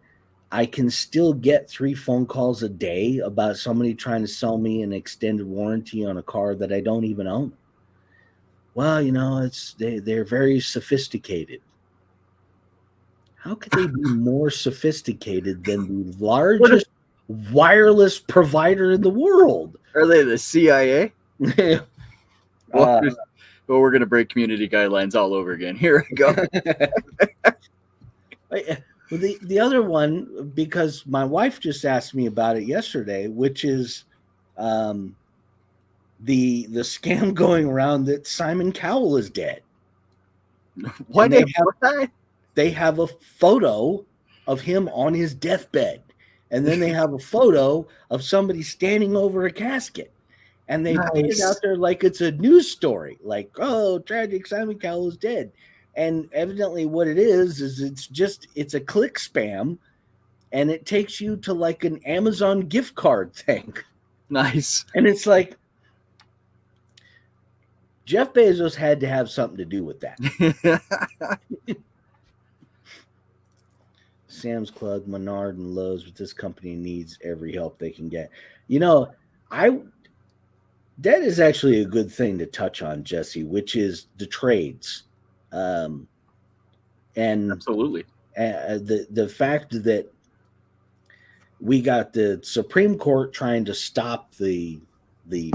I can still get 3 phone calls a day about somebody trying to sell me an extended warranty on a car that I don't even own. Well, they're very sophisticated. How could they be more sophisticated than the largest wireless provider in the world? Are they the CIA? Well, we're going to break community guidelines all over again. Here I go. The other one, because my wife just asked me about it yesterday, which is the scam going around that Simon Cowell is dead. Why they have a photo of him on his deathbed, and then they have a photo of somebody standing over a casket, and they put it out there like it's a news story, like, oh, tragic, Simon Cowell is dead. And evidently what it is it's a click spam, and it takes you to like an Amazon gift card thing. Nice. And it's like, Jeff Bezos had to have something to do with that. Sam's Club, Menard, and Lowe's, but this company needs every help they can get. That is actually a good thing to touch on, Jesse, which is the trades. And absolutely. The fact that we got the Supreme Court trying to stop the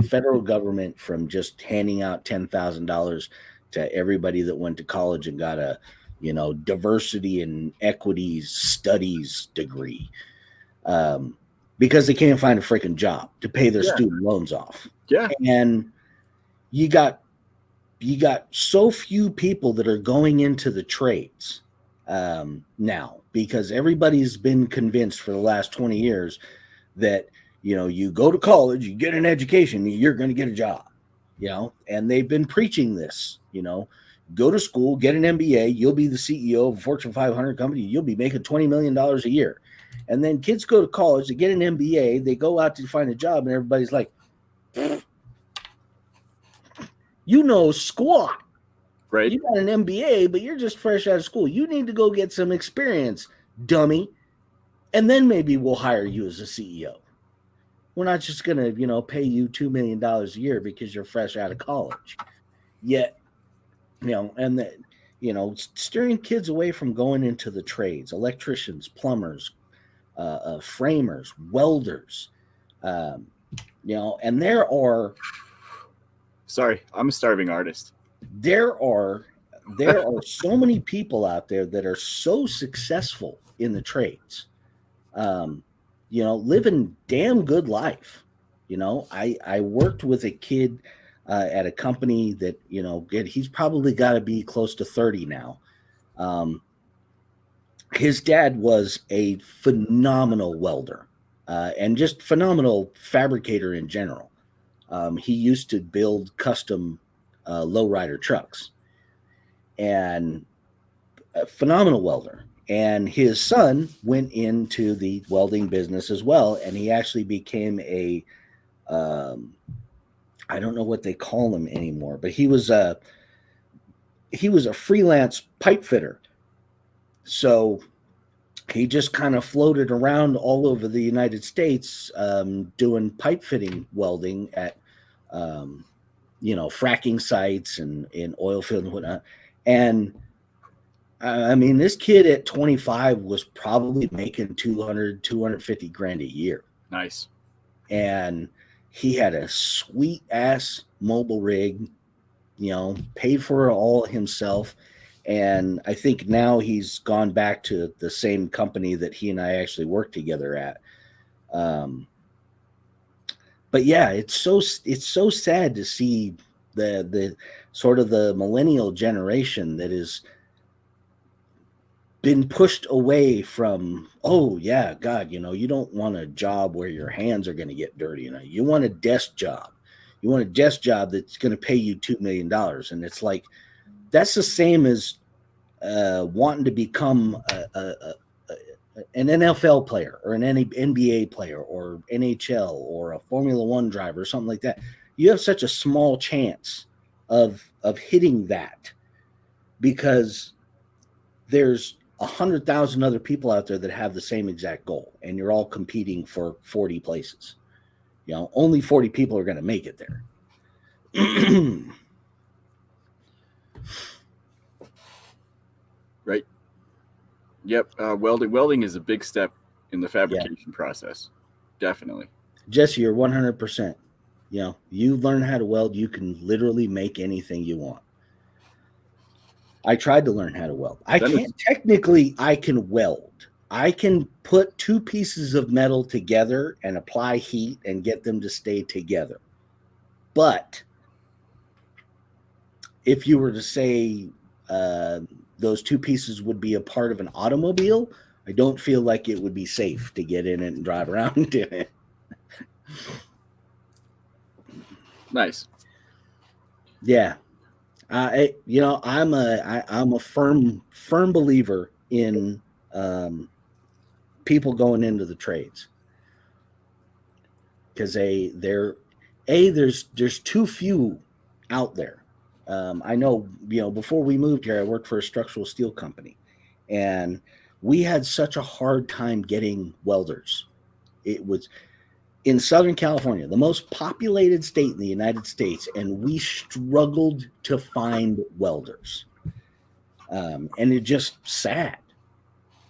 federal government from just handing out $10,000 to everybody that went to college and got a diversity and equities studies degree, because they can't find a freaking job to pay their student loans off. Yeah. And you got so few people that are going into the trades now, because everybody's been convinced for the last 20 years that, you go to college, you get an education, you're going to get a job, and they've been preaching this, go to school, get an MBA, you'll be the CEO of a Fortune 500 company, you'll be making $20 million a year. And then kids go to college, they get an MBA, they go out to find a job, and everybody's like, squat. Right. You got an MBA, but you're just fresh out of school. You need to go get some experience, dummy. And then maybe we'll hire you as a CEO. we're not just going to, pay you $2 million a year because you're fresh out of college. Yet, and that, steering kids away from going into the trades, electricians, plumbers, framers, welders, and there are. Sorry, I'm a starving artist. There are so many people out there that are so successful in the trades, living damn good life. I worked with a kid at a company that, he's probably got to be close to 30 now. His dad was a phenomenal welder and just phenomenal fabricator in general. He used to build custom lowrider trucks, and a phenomenal welder. And his son went into the welding business as well, and he actually became a I don't know what they call him anymore, but he was a freelance pipe fitter. So he just kind of floated around all over the United States doing pipe fitting welding at fracking sites and in oil field and whatnot. And I mean, this kid at 25 was probably making 250 grand a year. Nice. And he had a sweet ass mobile rig, paid for it all himself. And I think now he's gone back to the same company that he and I actually worked together at. But yeah, it's so sad to see the sort of the millennial generation that is been pushed away from, oh yeah, God, you don't want a job where your hands are going to get dirty. You want a desk job. You want a desk job that's going to pay you $2 million. And it's like, that's the same as wanting to become an NFL player or an NBA player or NHL or a Formula One driver or something like that. You have such a small chance of hitting that because there's 100,000 other people out there that have the same exact goal, and you're all competing for 40 places. Only 40 people are going to make it there. Right. Yep. Welding is a big step in the fabrication process. Definitely. Jesse, you're 100%. You learn how to weld, you can literally make anything you want. I tried to learn how to weld. I can weld. I can put two pieces of metal together and apply heat and get them to stay together. But if you were to say those two pieces would be a part of an automobile, I don't feel like it would be safe to get in it and drive around in it. Nice. Yeah. I'm a firm believer in people going into the trades because there's too few out there. I know, before we moved here, I worked for a structural steel company, and we had such a hard time getting welders. It was in Southern California, the most populated state in the United States, and we struggled to find welders. And it just sad,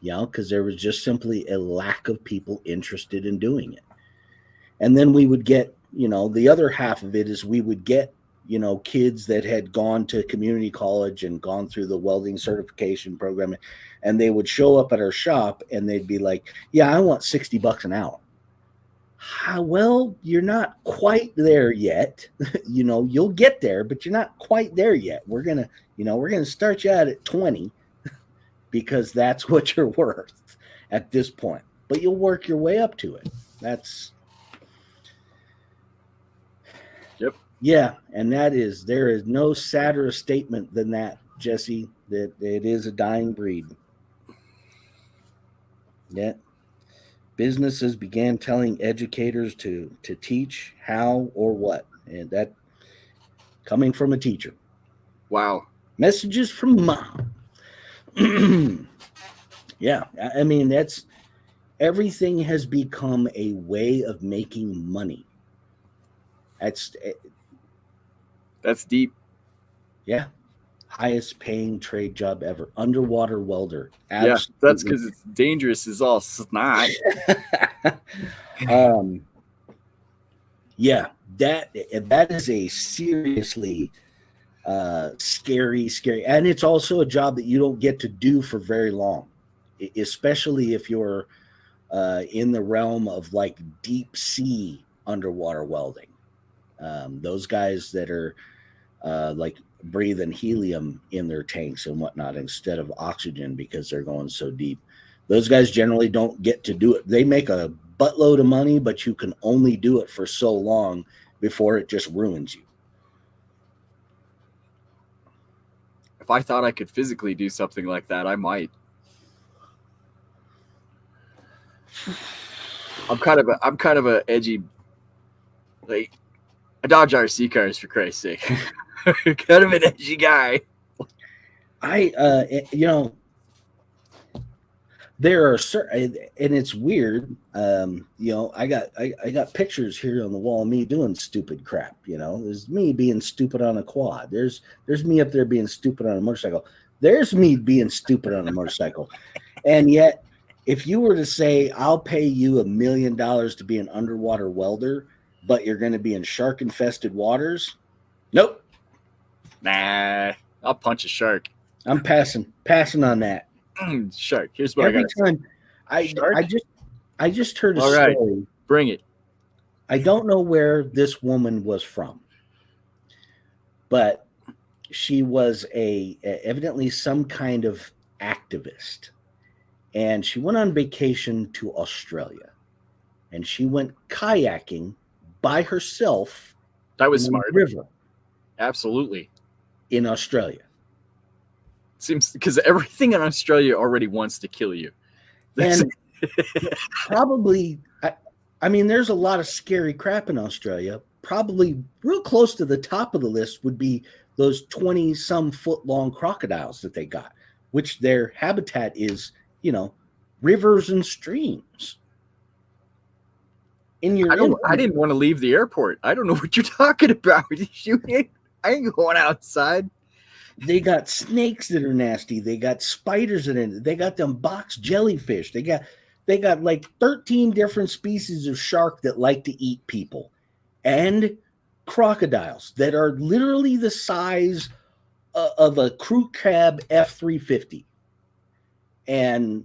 because there was just simply a lack of people interested in doing it. And then we would get, the other half of it is we would get, kids that had gone to community college and gone through the welding certification program, and they would show up at our shop and they'd be like, yeah, I want $60 an hour. Well, you're not quite there yet. You'll get there, but you're not quite there yet. We're going to start you out at 20 because that's what you're worth at this point, but you'll work your way up to it. Yep. Yeah. And there is no sadder statement than that, Jesse, that it is a dying breed. Yeah. Businesses began telling educators to teach how or what, and that coming from a teacher. Wow. Messages from mom. Yeah, I mean, Everything has become a way of making money. That's deep. Yeah, highest paying trade job ever. Underwater welder. Yeah, that's Absolutely. because it's dangerous as all snot. Yeah, that is a seriously scary, and it's also a job that you don't get to do for very long, especially if you're in the realm of like deep sea underwater welding. Those guys that are like breathing helium in their tanks and whatnot instead of oxygen because they're going so deep. Those guys generally don't get to do it. They make a buttload of money, but you can only do it for so long before it just ruins you. If I thought I could physically do something like that, I might. I'm kind of a edgy, like, I dodge RC cars for Christ's sake. Kind of an edgy guy. There are certain, and it's weird. I got pictures here on the wall of me doing stupid crap. There's me being stupid on a quad. There's me up there being stupid on a motorcycle. There's me being stupid on a motorcycle, and yet, if you were to say, "I'll pay you $1 million to be an underwater welder," but you're going to be in shark-infested waters, nope. Nah, I'll punch a shark. I'm passing on that. Shark. Here's what Every I got. time I just heard a All right. story. Bring it. I don't know where this woman was from, but she was evidently some kind of activist, and she went on vacation to Australia, and she went kayaking by herself. That was in smart. a river Absolutely. in Australia. Seems because everything in Australia already wants to kill you. And probably, I mean, there's a lot of scary crap in Australia. Probably real close to the top of the list would be those 20-some foot long crocodiles that they got, which their habitat is, rivers and streams. I didn't want to leave the airport. I don't know what you're talking about. I ain't going outside. They got snakes that are nasty. They got spiders in it. They got them box jellyfish. They got like 13 different species of shark that like to eat people, and crocodiles that are literally the size of a crew cab F-350 and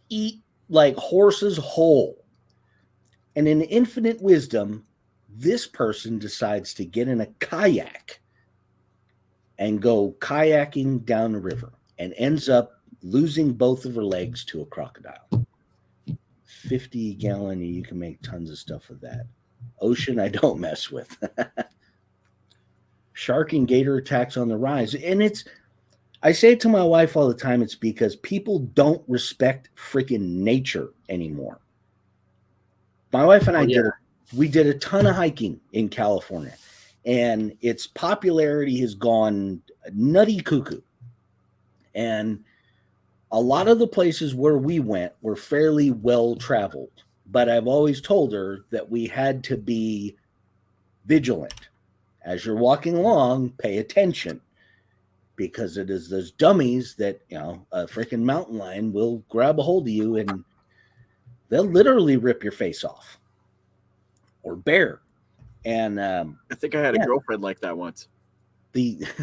eat like horses whole. And in infinite wisdom, this person decides to get in a kayak and go kayaking down the river and ends up losing both of her legs to a crocodile. 50-gallon, you can make tons of stuff with that. Ocean, I don't mess with. Shark and gator attacks on the rise. And I say it to my wife all the time, it's because people don't respect freaking nature anymore. My wife and I did a ton of hiking in California, and its popularity has gone nutty cuckoo. And a lot of the places where we went were fairly well traveled, but I've always told her that we had to be vigilant. As you're walking along, pay attention, because it is those dummies that, a freaking mountain lion will grab a hold of you and they'll literally rip your face off, or bear. And I think I had a girlfriend like that once. If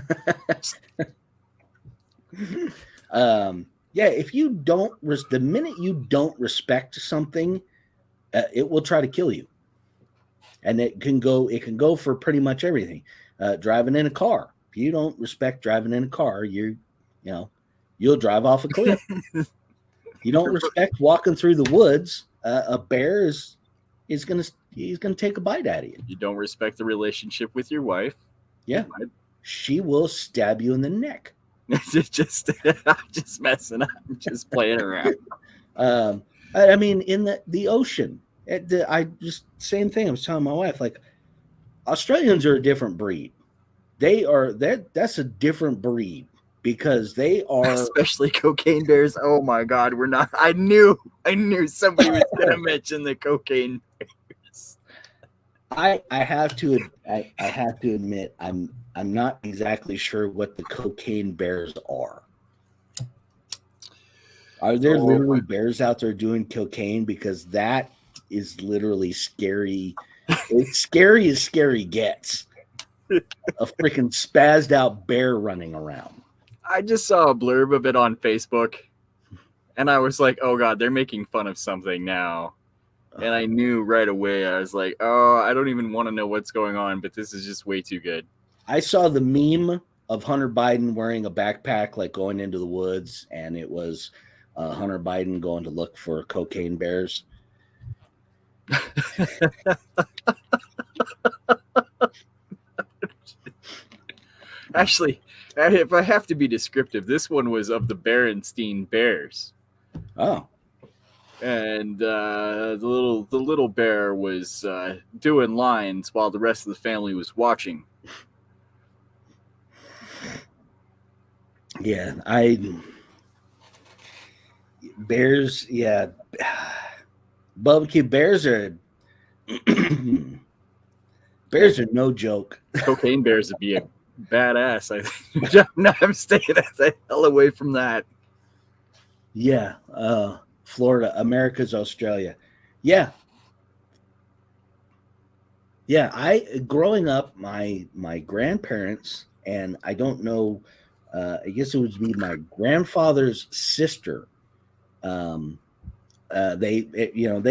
you don't, the minute you don't respect something, it will try to kill you. And it can go for pretty much everything. Driving in a car. If you don't respect driving in a car, you'll drive off a cliff. You don't respect walking through the woods, a bear he's gonna take a bite out of you. You don't respect the relationship with your wife. Yeah. She will stab you in the neck. just messing up, just playing around. I mean, in the ocean, same thing. I was telling my wife, like, Australians are a different breed. That's a different breed. because they are especially cocaine bears. Oh my God, we're not. I knew somebody was gonna mention the cocaine bears. I have to admit I'm not exactly sure what the cocaine bears are. Are there literally bears out there doing cocaine? Because that is literally scary. It's scary as scary gets. A freaking spazzed out bear running around. I just saw a blurb of it on Facebook, and I was like, "Oh God, they're making fun of something now." And I knew right away. I was like, "Oh, I don't even want to know what's going on, but this is just way too good." I saw the meme of Hunter Biden wearing a backpack, like going into the woods, and it was Hunter Biden going to look for cocaine bears. Actually, if I have to be descriptive, this one was of the Berenstein Bears. Oh, and the little bear was doing lines while the rest of the family was watching. Yeah, bears. Yeah, barbecue bears are bears are no joke. Cocaine bears would be a badass. I think. No, I'm staying the hell away from that. Yeah, Florida, America's Australia. Yeah. I growing up, my grandparents, and I don't know, I guess it would be my grandfather's sister. They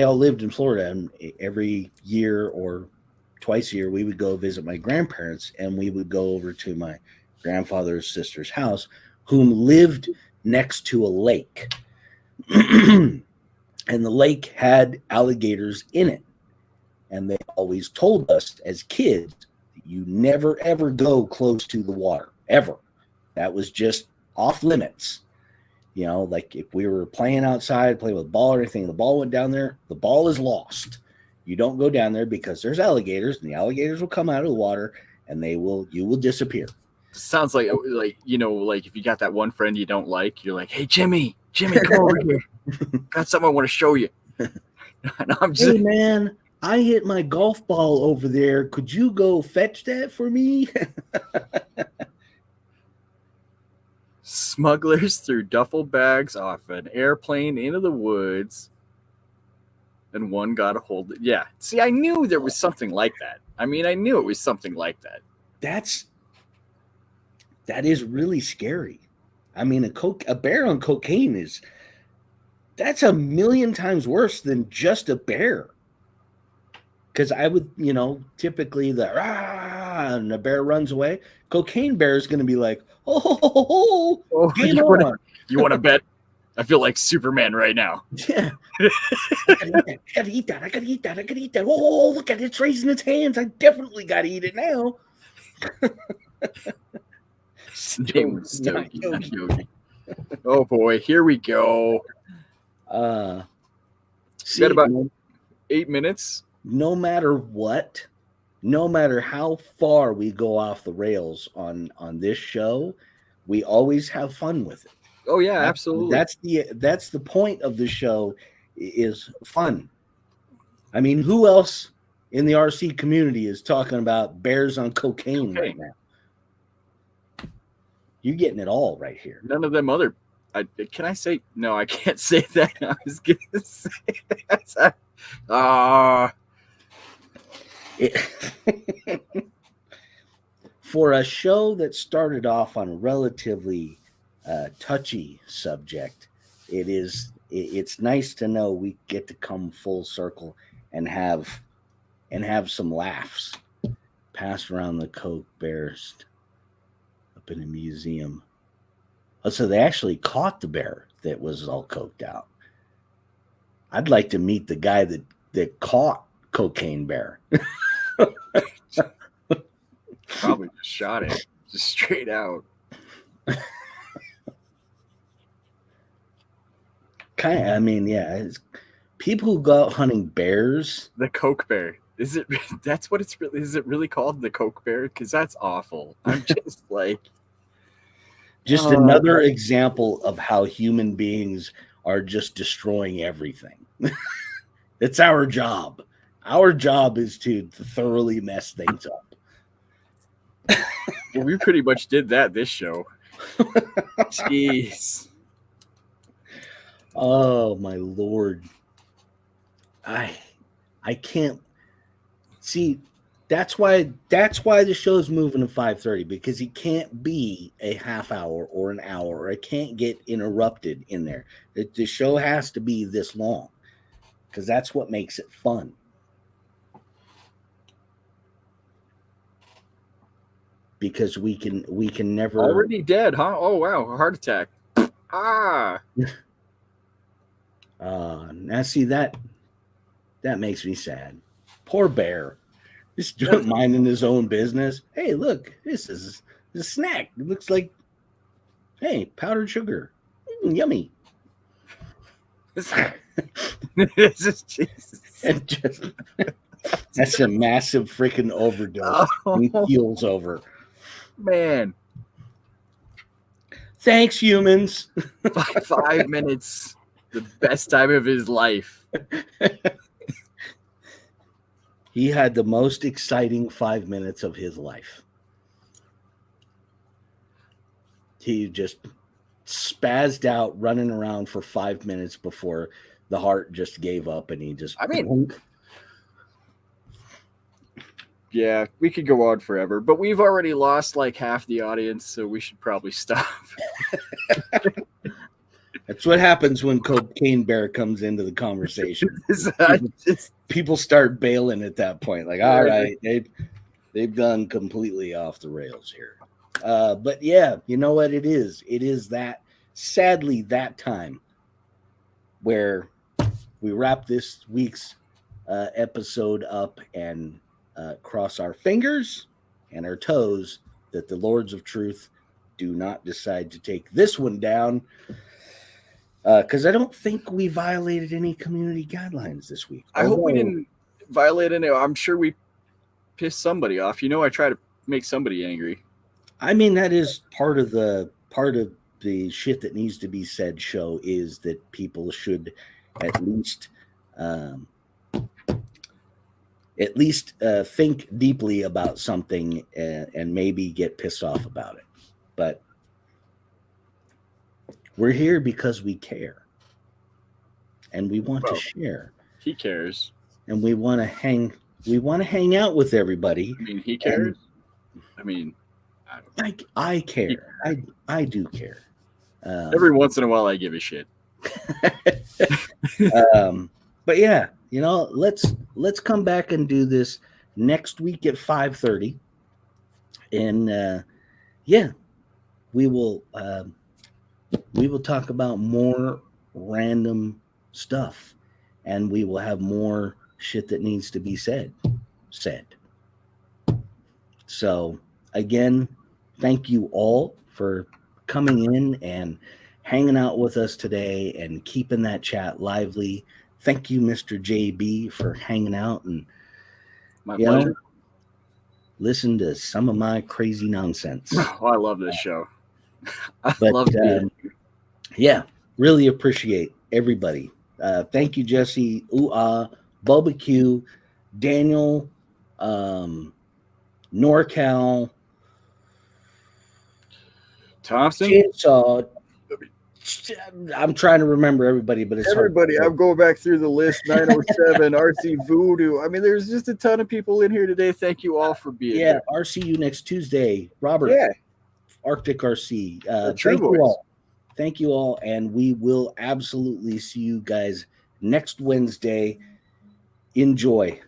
all lived in Florida, and every year or twice a year we would go visit my grandparents, and we would go over to my grandfather's sister's house, whom lived next to a lake. And the lake had alligators in it. And they always told us as kids, you never, ever go close to the water, ever. That was just off limits. You know, like if we were playing outside, playing with a ball or anything, the ball went down there, the ball is lost. You don't go down there because there's alligators, and the alligators will come out of the water, and you will disappear. Sounds like if you got that one friend you don't like, you're like, hey, Jimmy, come over here. Got something I want to show you. And I'm just, hey, man, I hit my golf ball over there. Could you go fetch that for me? Smugglers threw duffel bags off an airplane into the woods, and one got a hold of it. Yeah. See, I knew there was something like that. I mean, I knew it was something like that. That is really scary. I mean, a bear on cocaine that's a million times worse than just a bear. Because I would, typically and the bear runs away. Cocaine bear is going to be like, oh, game on. You want to bet? I feel like Superman right now. Yeah. I gotta eat that. Oh, look at it. It's raising its hands. I definitely got to eat it now. Stogie. Oh, boy. Here we go. See, got about 8 minutes. No matter what, no matter how far we go off the rails on this show, we always have fun with it. Oh yeah, absolutely. That's the point of the show, is fun. I mean, who else in the RC community is talking about bears on cocaine right now? You're getting it all right here. None of them other. Can I say no? I can't say that. I was gonna say that. For a show that started off on a relatively touchy subject, it's nice to know we get to come full circle and have some laughs. Passed around the Coke bears up in a museum. Oh, so they actually caught the bear that was all coked out. I'd like to meet the guy that caught Cocaine Bear. Probably just shot it just straight out. I mean, yeah. People who go out hunting bears. The Coke Bear. Is it? That's what it's really. Is it really called the Coke Bear? Because that's awful. I'm just like, Just another example of how human beings are just destroying everything. It's our job. Our job is to thoroughly mess things up. Well, we pretty much did that this show. Jeez. Oh my Lord. I can't see. That's why the show's moving to 5:30, because it can't be a half hour or an hour, or it can't get interrupted in there. The show has to be this long, because that's what makes it fun. Because we can never Already dead, huh? Oh wow, a heart attack. Now see that makes me sad. Poor bear. Just minding his own business. Hey, look, this is a snack. It looks like, hey, powdered sugar. Yummy. This is Jesus. And just, that's a massive freaking overdose. He keels over. Man. Thanks, humans. 5 minutes. The best time of his life. He had the most exciting 5 minutes of his life. He just spazzed out, running around for 5 minutes before the heart just gave up, and he just. Yeah, we could go on forever, but we've already lost like half the audience, so we should probably stop. That's what happens when Cocaine Bear comes into the conversation. People start bailing at that point. Like, all right, they've gone completely off the rails here. But yeah, you know what it is? It is that, sadly, that time where we wrap this week's episode up and cross our fingers and our toes that the Lords of Truth do not decide to take this one down. Because I don't think we violated any community guidelines this week. I hope we didn't violate any. I'm sure we pissed somebody off. You know, I try to make somebody angry. I mean, that is part of the shit that needs to be said. Show is that people should at least think deeply about something and maybe get pissed off about it. But we're here because we care, and we want to share. He cares, and we want to hang. We want to hang out with everybody. I mean, he cares. I mean, I care. I do care. Every once in a while, I give a shit. But yeah, you know, let's come back and do this next week at 5:30, and yeah, we will talk about more random stuff, and we will have more shit that needs to be said. So again, thank you all for coming in and hanging out with us today and keeping that chat lively. Thank you, Mr. JB, for hanging out and my pleasure. Listen to some of my crazy nonsense. Oh, I love this show. Yeah, really appreciate everybody. Thank you, Jesse, Bubba Q, Daniel, NorCal, Thompson. Chainsaw. I'm trying to remember everybody, but it's everybody. I'm going back through the list. 907, RC Voodoo. I mean, there's just a ton of people in here today. Thank you all for being here. RCU next Tuesday. Robert. Yeah. Arctic RC. Thank you all, and we will absolutely see you guys next Wednesday. Enjoy.